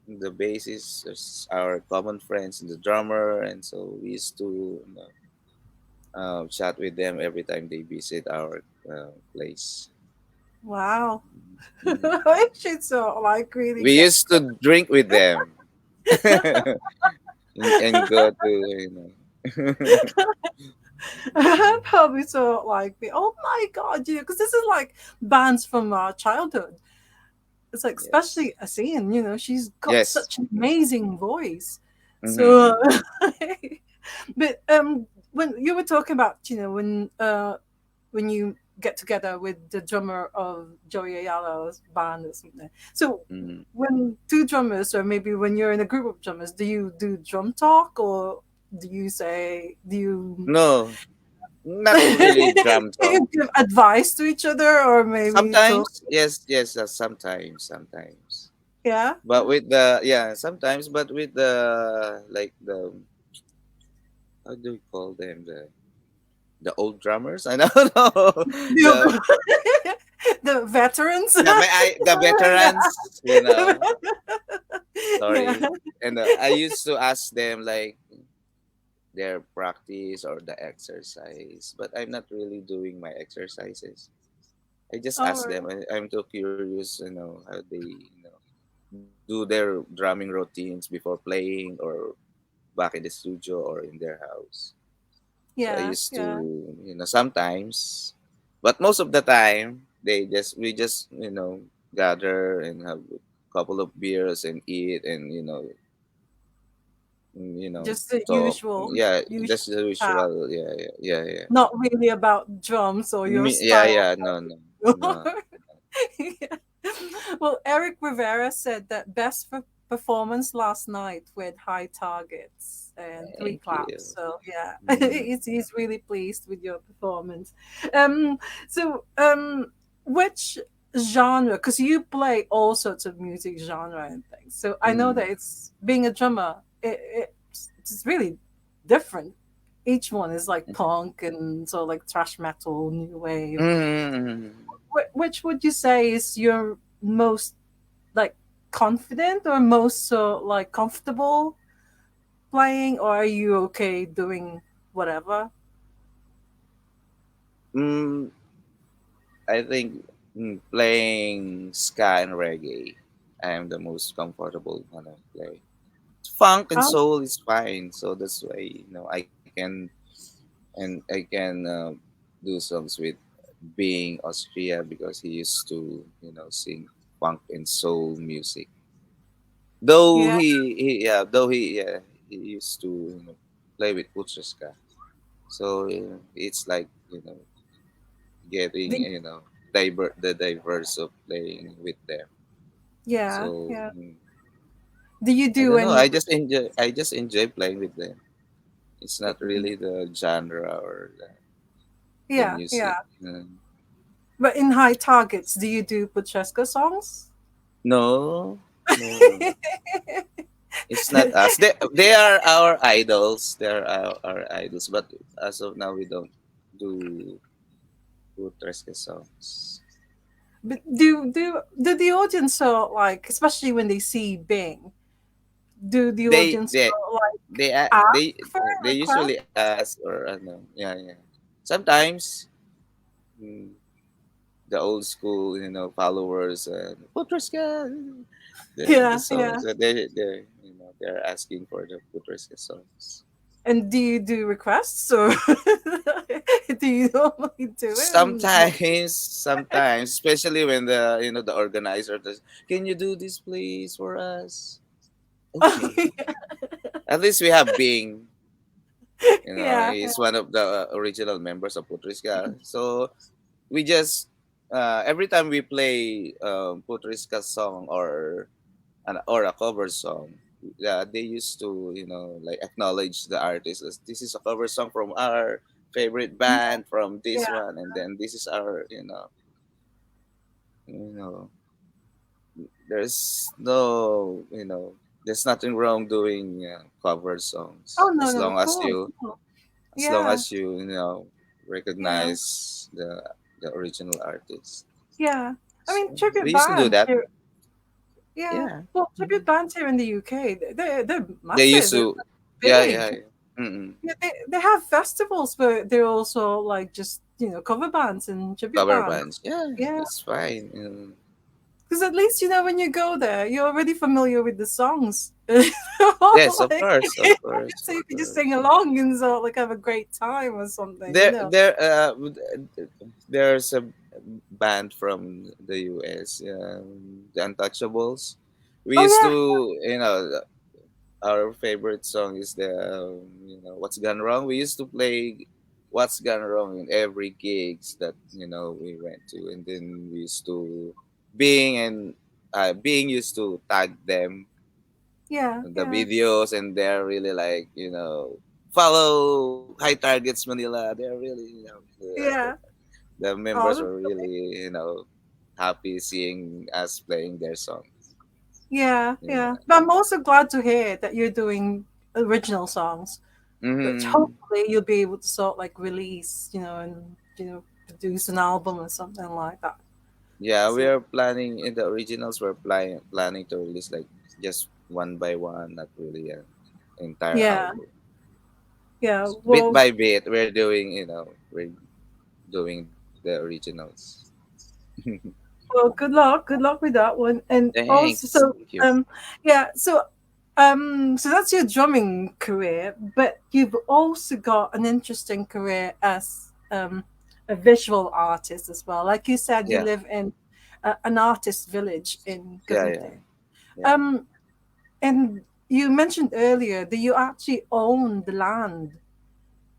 the bassist is our common friends, the drummer, and so we used to chat with them every time they visit our place. Wow. Mhm. Actually, so like really We get used to drink with them and go to probably so like oh my god, because this is like bands from our childhood. It's like, Yes. especially Asian, she's got Yes. such an amazing voice. So, Mm-hmm. but when you were talking about, when you get together with the drummer of Joey Ayala's band or something. So Mm-hmm. when two drummers, or maybe when you're in a group of drummers, do you do drum talk, or do you No, not really do drum talk. you give advice to each other, or maybe talk? Sometimes, yes, yes, sometimes. Yeah. But with the yeah, sometimes, but with the like the how do we call them, the old drummers? I don't know the The, the veterans. the veterans, you know. Yeah. Sorry, and I used to ask them like their practice or the exercise, but I'm not really doing my exercises. I just All ask right. them. I'm too curious, how they, do their drumming routines before playing or back in the studio or in their house. So I Yeah. used Yeah. to, sometimes, but most of the time we just, gather and have a couple of beers and eat and Just the talk. usual, Yeah, usual just the chat. usual. Yeah, yeah, yeah, yeah. Not really about drums or your Yeah, style. yeah. No, no, no. Yeah. Well, Eric Rivera said that best performance last night with high targets and three Thank claps. you. So yeah, Mm. he's really pleased with your performance. Um, so which genre? Because you play all sorts of music genre and things. So I know Mm. that it's being a drummer. It's really different. Each one is like punk and sort of like thrash metal, new wave. Mm. Which would you say is your most like confident, or most like comfortable playing, or are you okay doing whatever? Mm. I think playing ska and reggae, I am the most comfortable when I play. Funk and Oh, soul is fine, so that's why I can I can do songs with being Austria because he used to sing funk and soul music. yeah. Though he used to play with Utreska. So it's like getting The, the diverse of playing with them. yeah, So yeah. Do you I do don't know. any? I just enjoy playing with them. It's not really the genre or the Yeah, music. yeah. But in high targets, do you do Pucheska songs? No, no, no, no. It's not us. They are our idols. They're our idols. But as of now, we don't do Utreska songs. But do the audience, like, especially when they see Bing, do the They audience they like they ask for they usually request? ask or no. Yeah, yeah. Sometimes mm, the old school, followers and Putriska, the Yeah, yeah. songs that they're asking for the Putriska songs. And do you do requests, or do you normally do it? And Sometimes, especially when the organizer does, can you do this please for us? Okay. At least we have Bing. yeah, yeah, He's one of the original members of Putriska. So we just every time we play Putriska song or a cover song, they used to like acknowledge the artist as this is a cover song from our favorite yeah, band from this yeah, one, and then this is our you know there's no there's nothing wrong doing cover songs oh no, no, of course, no. as long Yeah, as you yeah, recognize the original artist. yeah. I So mean, tribute we used to do bands that. here. Yeah, Yeah. well, Mhm. tribute bands here in the UK, they're They used massive, they're to. Yeah, yeah, big. yeah. Mm-mm. Yeah, they have festivals, but they're also like just cover bands and tribute Cover bands. bands. Yeah, Yeah, it's fine. Mm. because at least when you go there, you're already familiar with the songs. Yes, of Like, course, of course, so of you can just sing course. along and like have a great time or something. There, there, there's a band from the US, the Untouchables. We Oh used yeah, to, our favorite song is the, What's Gone Wrong. We used to play What's Gone Wrong in every gigs that we went to, and then we used to being and being used to tag them yeah, the yeah, videos, and they're really like follow High Targets Manila. They're really yeah. the Oh, members that's were great. really happy seeing us playing their songs. Yeah, Yeah. yeah. But I'm also glad to hear that you're doing original songs, which Mm-hmm. hopefully you'll be able to sort of like release, and produce an album or something like that. Yeah, we So are planning in the originals. We're planning to release like just one by one, not really an entire yeah, album. yeah. Bit Well, by bit, we're doing the originals. well, good luck with that one. And also, Thanks, so thank you. yeah, so that's your drumming career, but you've also got an interesting career as a visual artist as well. Like you said, you Yeah, live in an artist village in yeah, yeah, Cavite. yeah. Um, and you mentioned earlier that you actually own the land,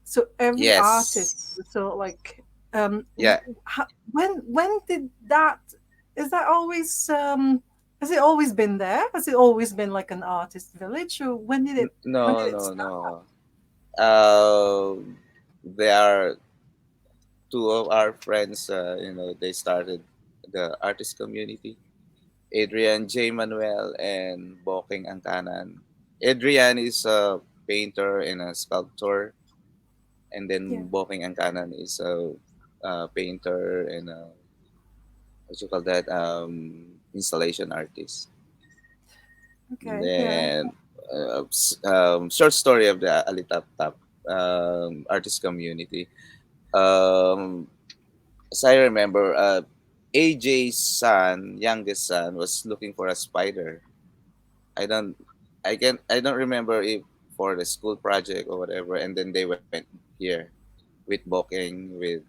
so every artist Yes, so like um yeah. when did that is that always has it always been there, has it always been like an artist village, or when No, did it no, start? no. Uh, there are two of our friends. They started the artist community. Adrian J. Manuel and Boking Angkanan. Adrian is a painter and a sculptor, and Yeah, then Boking Angkanan is a, painter and a, what you call that, installation artist. And okay, yeah, then short story of the Alitap Tap artist community. Um, as I remember, AJ's son, youngest son, was looking for a spider. I don't I don't remember if for the school project or whatever, and then they went here with Booking with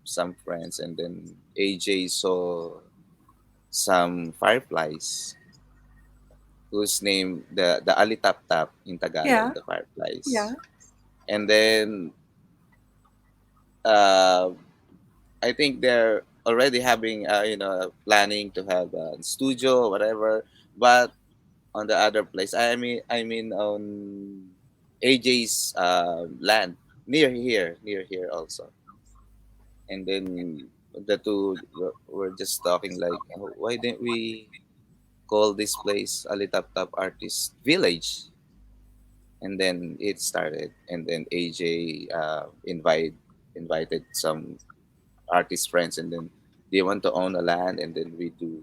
some friends, and then AJ saw some fireflies whose name the Alitap Tap in yeah, Tagalog, the yeah, fireflies. And then uh I think they're already having planning to have a studio or whatever, but on the other place. I mean on AJ's land near here also. And then the two were just talking like, "Oh, why didn't we call this place Alitap Artist Village?" And then it started, and then AJ invited some artist friends, and then they want to own a land, and then we do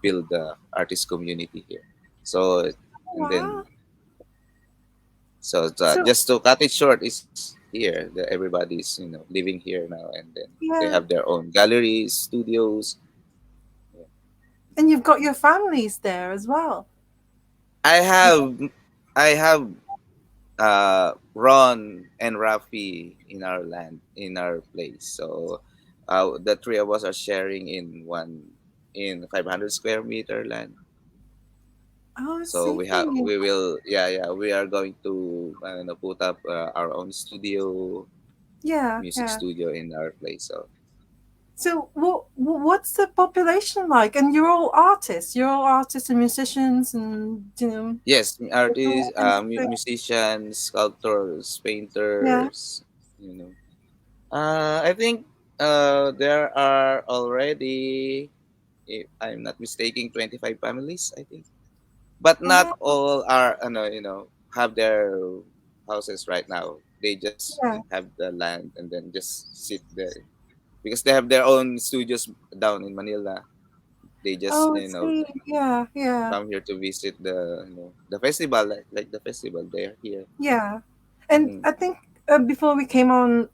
build the artist community here. So and wow. then So So just to cut it short, is here. Everybody's living here now, and then they yeah, have their own galleries, studios. Yeah. and you've got your families there as well. I You have I have Ron and Rafi in our land, in our place. So the three of us are sharing in 500 square meter land. oh, I So see. we will, yeah, we are going to put up our own studio, Yeah, music yeah. studio in our place. So So what's the population like? And you're all artists. You're all artists and musicians, and yes, it's all artists, interesting. musicians, sculptors, Yeah. painters. You know, I think there are already, if I'm not mistaken, 25 families. I think, but not Oh, all are, have their houses right now. They just yeah. have the land and then just sit there because they have their own studios down in Manila. They just Oh, I see. Yeah, yeah, come here to visit the festival, like the festival. They're here. yeah. And Hmm. I think before we came on,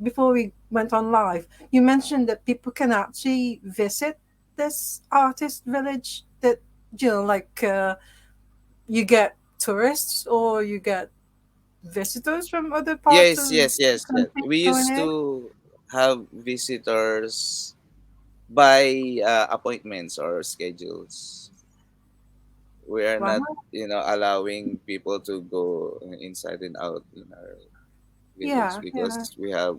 before we went on live, you mentioned that people can actually visit this artist village. That like you get tourists or you get visitors from other parts Yes, of yes, the yes, yes. country We going used in. to. have visitors by appointments or schedules. We are not, Wow. allowing people to go inside and out in our village Yeah, yeah. because we have,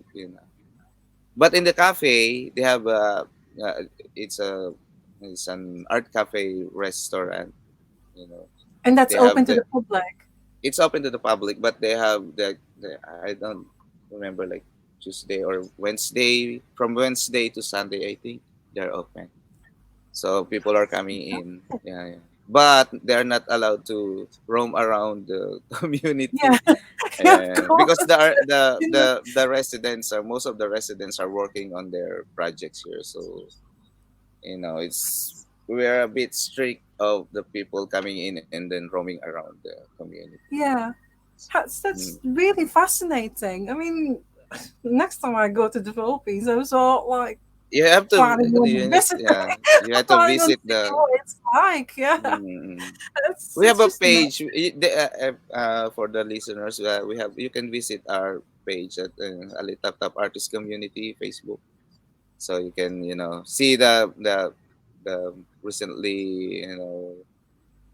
But in the cafe, they have uh it's a it's an art cafe restaurant. You know, And that's they have open to the the public. it's open to the public, but they have the I don't remember, like Tuesday or Wednesday, from Wednesday to Sunday, I think they're open. So people are coming in. Yeah, yeah. But they're not allowed to roam around the Yeah, community, yeah, of because course. You know, the residents are most of the residents are working on their projects here. So it's we're a bit strict of the people coming in and then roaming around the community. yeah. Mm. That's really fascinating. I mean, next time I go to the Philippines, I was all like You have to planning on visiting. yeah, you have to Planning on visit seeing the. what it's like. Yeah, Mm. We have it's a just page for the listeners. We have You can visit our page at Ali Tap Tap Artist Community Facebook, so you can see the recently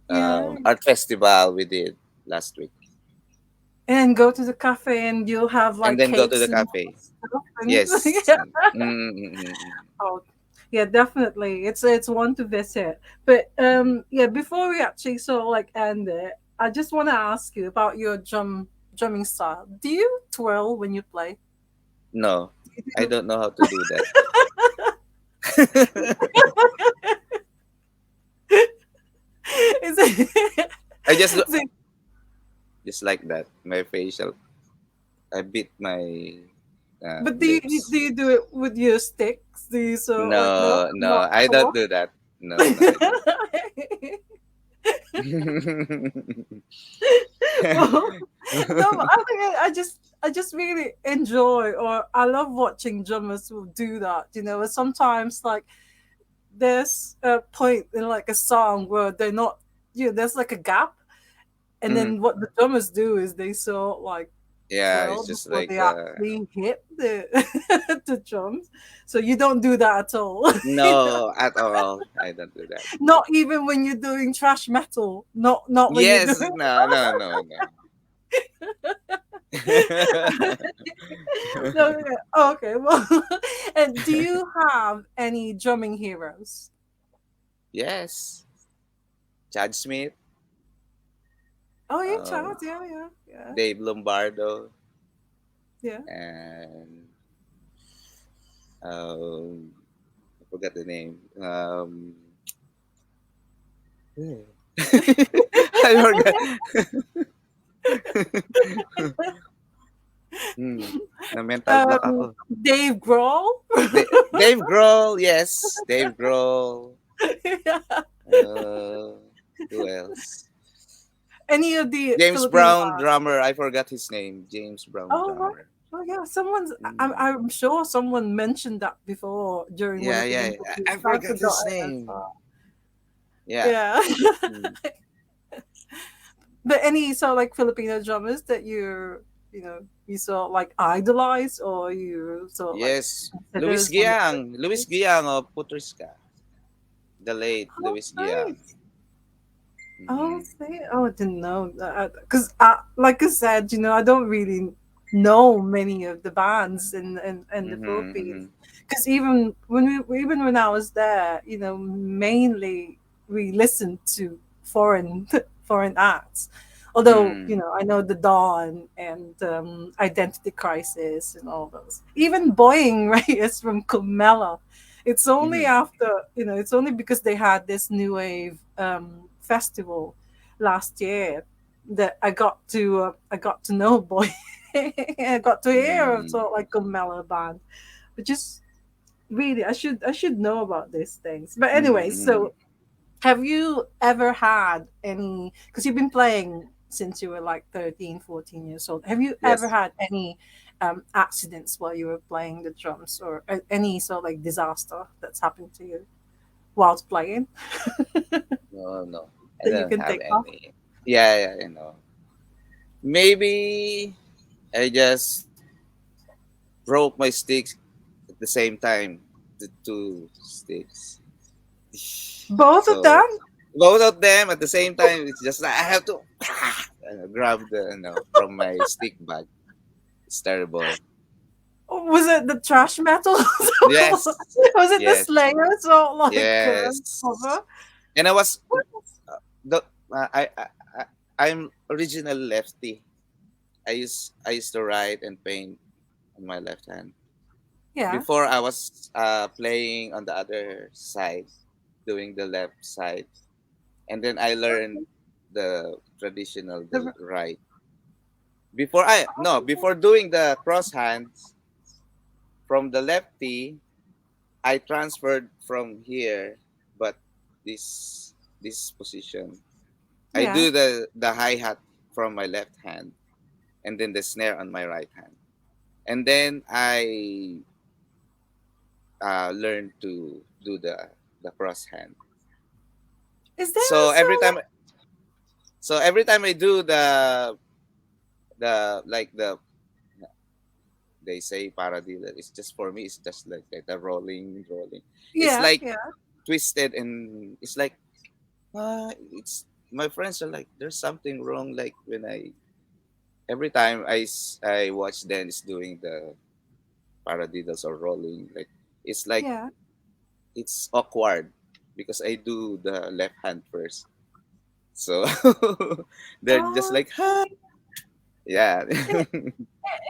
yeah. art festival we did last week, And go to the cafe and you'll have and like then go to cakes the and all cafe. that stuff. And Yes. yeah. Mm. Oh, yeah, definitely. It's one to visit. But yeah, before we actually sort of like end it, I just want to ask you about your drumming style. Do you twirl when you play? No, You I do. don't know how to do that. Is it, I just is it- just like that. My facial. I bit my but lips. do you do it with your sticks? Do you sort of like no, No, no, not I at all? don't do that. No, no, I don't. Well, no, I think I just really enjoy or I love watching drummers who do that. You know, and sometimes like there's a point in like a song where they're not, there's like a gap, and Mhm. then what the drummers do is they sort of like Yeah, twirl it's just before like they actually hit the the drums. So you don't do that at all. no at all. I don't do that. Not even when you're doing trash metal. Not when you're Yes, doing. no, no, no, no. No, yeah. Oh, okay, well, and do you have any drumming heroes? Yes, Chad Smith, Oh yeah, um, Charles. Yeah, yeah, yeah, Dave Lombardo, yeah. and I forgot the name. I forgot. Hmm. Na mental block ako. Dave Grohl. Dave Grohl, yes, Dave Grohl. Yeah. Uh, who else? Any of the James Filipino Brown, bands? drummer. I forgot his name. James Brown, Oh right. drummer. Oh yeah, someone's. Mm. I'm sure someone mentioned that before during one Yeah, of the yeah. interviews. I I forgot forgot his it as name. well. Yeah. Yeah. Mm. But any sort of like Filipino drummers that you sort of like idolize or you sort of like Yes. consider as one of your Luis heroes? Giang of Putriska. The late Oh, Luis Giang. nice. Oh, Mm-hmm. see, oh, I didn't know that because like I said, I don't really know many of the bands in the Mm-hmm. Philippines. Mm-hmm. Because even when I was there, mainly we listened to foreign foreign acts. Although Mm-hmm. I know the Dawn and Identity Crisis and all those. Even Boeing, right, is from Kumela. It's only Mm-hmm. after it's only because they had this new wave festival last year that I got to know Boy. I got to hear of Mm-hmm. sort of like a mellow band, but just really I should know about these things. But anyway, Mm-hmm. so have you ever had any? Because you've been playing since you were like 13, 14 years old. Have you ever Yes. had any accidents while you were playing the drums, or any sort of like disaster that's happened to you whilst playing No, no. I that you don't can have think of? any. Yeah, yeah, Maybe I just broke my sticks the same time, the two sticks. Both of them? So both of them at the same time. It's just like I have to grab the from my stick bag. It's terrible. Was it the trash metal? Yes, Was it the yes, Slayer sort of like yes. cover? And I was What? the I I'm original lefty. I used to write and paint on my left hand. Yeah, Before I was playing on the other side, doing the left side, and then I learned the traditional the the, right. Before doing the cross hands from the lefty, I transferred from here, but this position, I yeah. do the hi hat from my left hand, and then the snare on my right hand, and then I learned to do the cross hand. Is there So also every time, like I do the like the they say paradilla. It's just for me. It's just like the rolling. It's yeah, like yeah, twisted, and it's like it's my friends are like there's something wrong. Like when I every time I watch Dennis doing the paradiddles or rolling, like it's like yeah. it's awkward because I do the left hand first. So they're just Oh, like, huh? Yeah. okay.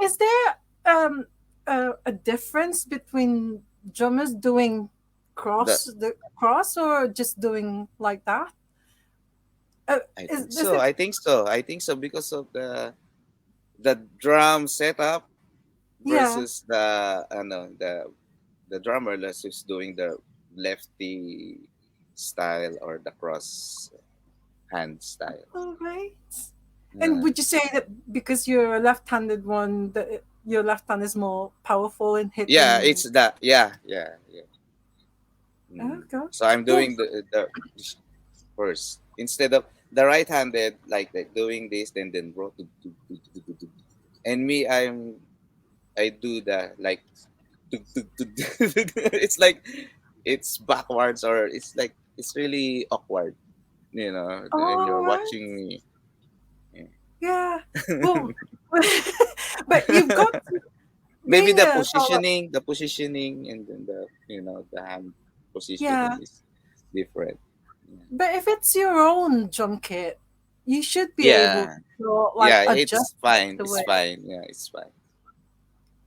Is there um a difference between drummers doing the the cross or just doing like that? I think Is so. it? I think so because of the drum setup Yeah. versus the drummer that's just doing the lefty style or the cross hand style. All right. And Uh, would you say that because you're a left-handed one, that your left hand is more powerful in yeah, hitting? it's that. Yeah. Mm. Okay. So I'm Well, doing the first instead of the right-handed like doing this then roll and me I do the like it's like it's backwards or it's like it's really awkward, when all you're right. watching me. Yeah. Yeah. Well, but you've got to, Maybe being a sort of, the positioning, and then the hand yeah. positioning is different. Yeah, But if it's your own drum kit, you should be able yeah, to like yeah, adjust it's it fine. the It's way. fine. Yeah, it's fine.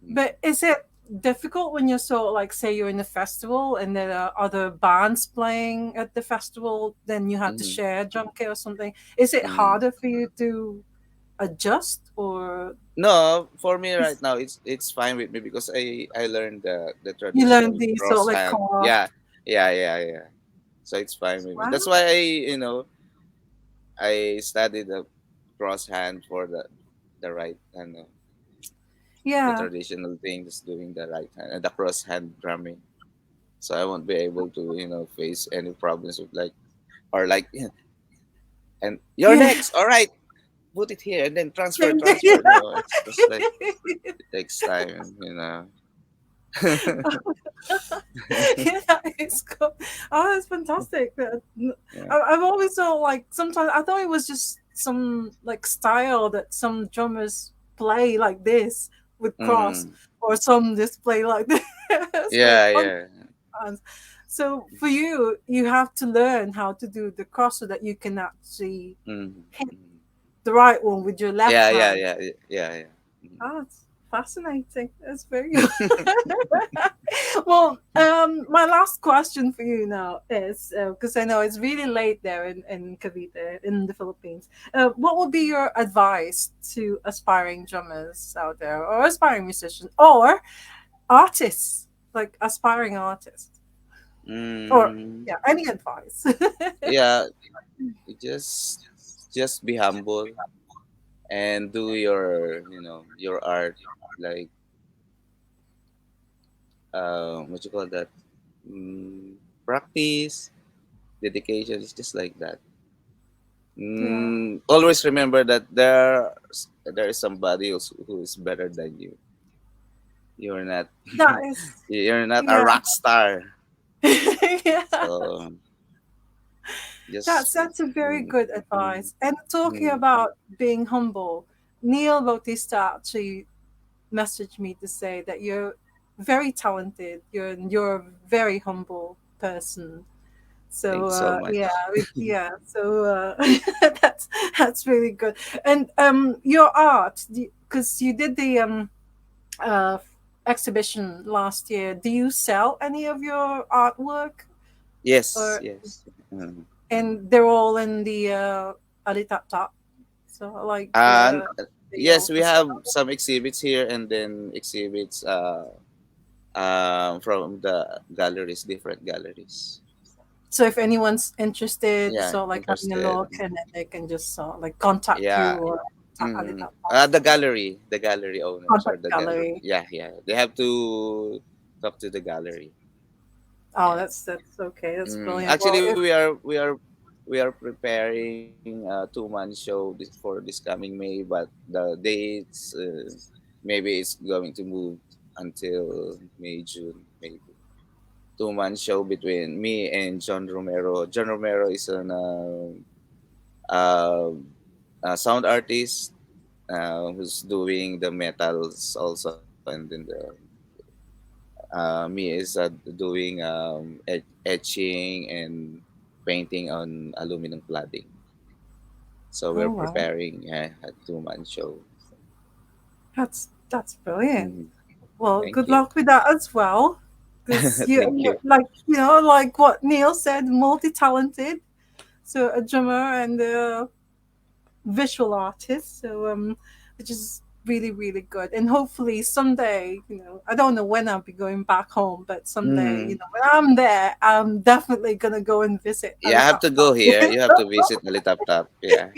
Mm. But is it difficult when you're sort of like, say you're in a festival and there are other bands playing at the festival, then you have to Mm-hmm. share a drum kit or something? Is it Mm. harder for you to adjust or No, for me right is, now it's fine with me because I learned the you learn traditional the sort of cross like hand. core? Yeah, yeah. So it's fine with me. That's Wow. why I studied the cross hand for the right hand, the Yeah. traditional thing, just doing the right hand and the cross hand drumming. So I won't be able to face any problems with like or like and you're Yeah. next. All right, put it here and then transfer. No, it's just like it takes time. Yeah, it's cool. Oh, it's fantastic. Yeah. I've always thought like sometimes I thought it was just some like style that some drummers play like this with cross, Mm. or some just play like this with Yeah, fun yeah. hands. So for you, you have to learn how to do the cross so that you can actually Mm. hit Mm. the right one with your left hand. Yeah. Mm. Oh, it's fascinating. That's very good. Well, my last question for you now is because I know it's really late there in Cavite, in the Philippines. What would be your advice to aspiring drummers out there, or aspiring musicians, or artists, like aspiring artists, or Mm. yeah, any advice? Yeah, just just be humble and do your art like what you call that, mm, practice, dedication is just like that. Yeah, Always remember that there is somebody else who is better than you. You're not That is, you're not a yeah, rock star. yeah. So just That's a very mm, good mm, advice. And talking mm, about being humble, Neil Bautista actually messaged me to say that you're very talented. You're a very humble person. thank So you so yeah, much. yeah. So that's that's really good. And your art, because you did the uh, exhibition last year. Do you sell any of your artwork, Yes, or yes. Mm. and they're all in the Alitap? So like And they yes, we also have sell. some exhibits here and then exhibits from the galleries, different galleries. So if anyone's interested, Yeah, so like having a interested. look, and then they can just like contact you Yeah. or Mm. Alitap The gallery owners or contact the gallery. gallery. Yeah, yeah. They have to talk to the gallery. Oh, Yeah. that's okay. That's Mm. brilliant. Well, Actually, if we are preparing a 2 month show for this coming May, but the dates maybe it's going to move until May June maybe. 2 month show between me and John Romero. John Romero is uh, a sound artist who's doing the metals also, and then the me is doing etching and painting on aluminum cladding. So oh we're wow, preparing a 2 month show. that's brilliant. Hmm. Well, Thank good you. luck with that as well, because Thank you you. like like what Neil said, multi-talented. So a drummer and a visual artist. So which is really really good. And hopefully someday, I don't know when I'll be going back home, but someday, Hmm. when I'm there, I'm definitely gonna go and visit Yeah, I have Alitap to go Top. here. You have to visit Alitap Top. Yeah.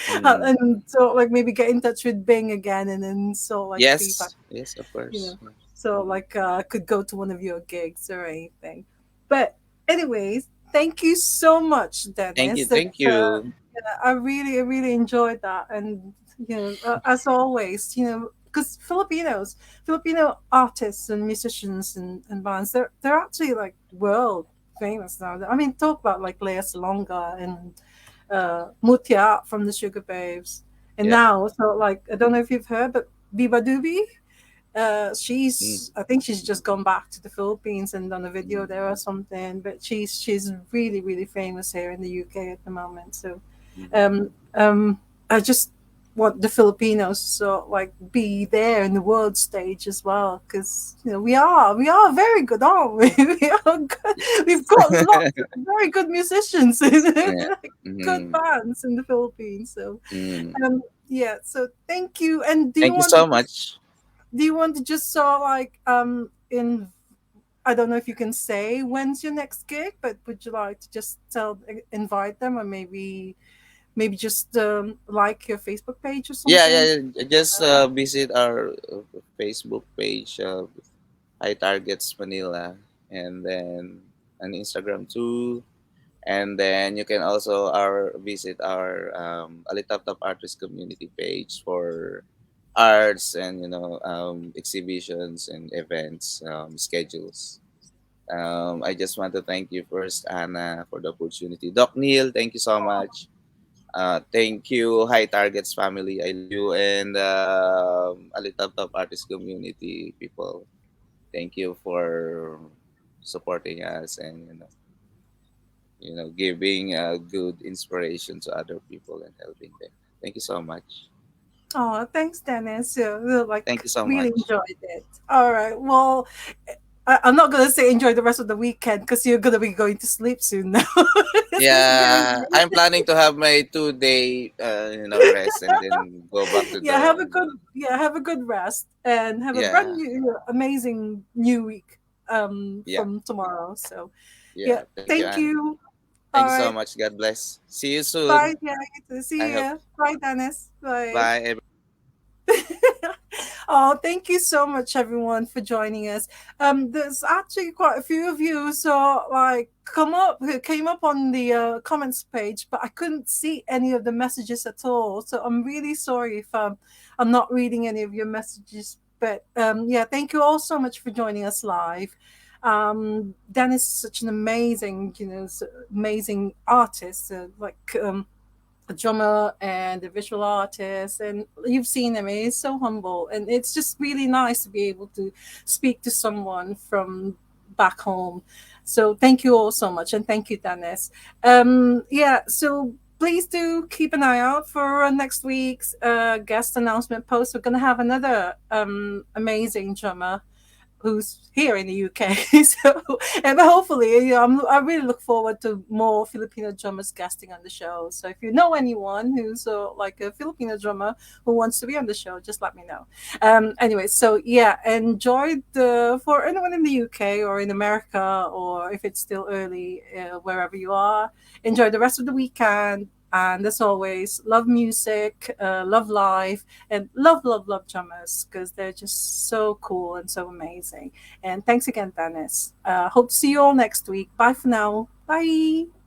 Mm. And so like maybe get in touch with Bing again, and then so like see if I, Yes. Yes, of you know, course. Yeah. so Mhm. like could go to one of your gigs or anything. But anyways, thank you so much, Thank you. Dennis. That Thank you. I really enjoyed that, and as always, because Filipino artists and musicians and bands, they're actually like world famous now. I mean, talk about like Lea Salonga and Mutia from the Sugar Babes, and Yeah. now so like I don't know if you've heard, but Biba Doobie. Mm. I think she's just gone back to the Philippines and done a video Mm. there or something. But she's really really famous here in the UK at the moment. So, Mm. um, um, I just want the Filipinos to like be there in the world stage as well, because we are very good, aren't we? We are good. We've Yes. got lots of very good musicians, Yeah. good Hmm. bands in the Philippines. So, Mm. yeah. So thank you. And Thank you so much. do you want to just sort of like in I don't know if you can say when's your next gig, but would you like to just invite them, or maybe just like your Facebook page or Yeah, something? yeah. Just visit our Facebook page, High Targets Manila, and then on Instagram too. And then you can also visit our Alitap Top Artist Community page for arts and exhibitions and events schedules. I just want to thank you first, Anna, for the opportunity. Doc Neil, thank you so much. Thank you, High Targets family. I love you, and Alitap Top Artist Community people. Thank you for supporting us and giving good inspiration to other people and helping them. Thank you so much. Oh, thanks, Dennis. Yeah, we like Thank you so really much. enjoyed it. All right. Well, I'm not gonna say enjoy the rest of the weekend because you're gonna be going to sleep soon now. It's very Yeah, I'm planning to have my 2 day, rest and then go back to yeah. the. Have a good rest and have a brand Yeah, new amazing new week yeah, from tomorrow. So yeah, yeah. Thank you, thank Anne. you. Thank All you so right. much. God bless. See you Bye. soon. Yeah, you too. I See hope. ya. Bye, Dennis. Bye. Bye, everyone. Oh, thank you so much, everyone, for joining us. There's actually quite a few of you, so like came up on the comments page, but I couldn't see any of the messages at all. So I'm really sorry if I'm not reading any of your messages But yeah, thank you all so much for joining us live. Dennis is such an amazing, amazing artist. A drummer and a visual artist, and you've seen him. He's so humble, and it's just really nice to be able to speak to someone from back home. So thank you all so much, and thank you, Dennis. Yeah, so please do keep an eye out for next week's guest announcement post. We're gonna have another amazing drummer who's here in the UK. So, and hopefully, I really look forward to more Filipino drummers guesting on the show. So, if you know anyone who's like a Filipino drummer who wants to be on the show, just let me know. Anyway, so yeah, enjoy the for anyone in the UK or in America, or if it's still early, wherever you are, enjoy the rest of the weekend. And as always, love music, love life, and love drummers because they're just so cool and so amazing. And thanks again, Dennis. Hope to see you all next week. Bye for now. Bye.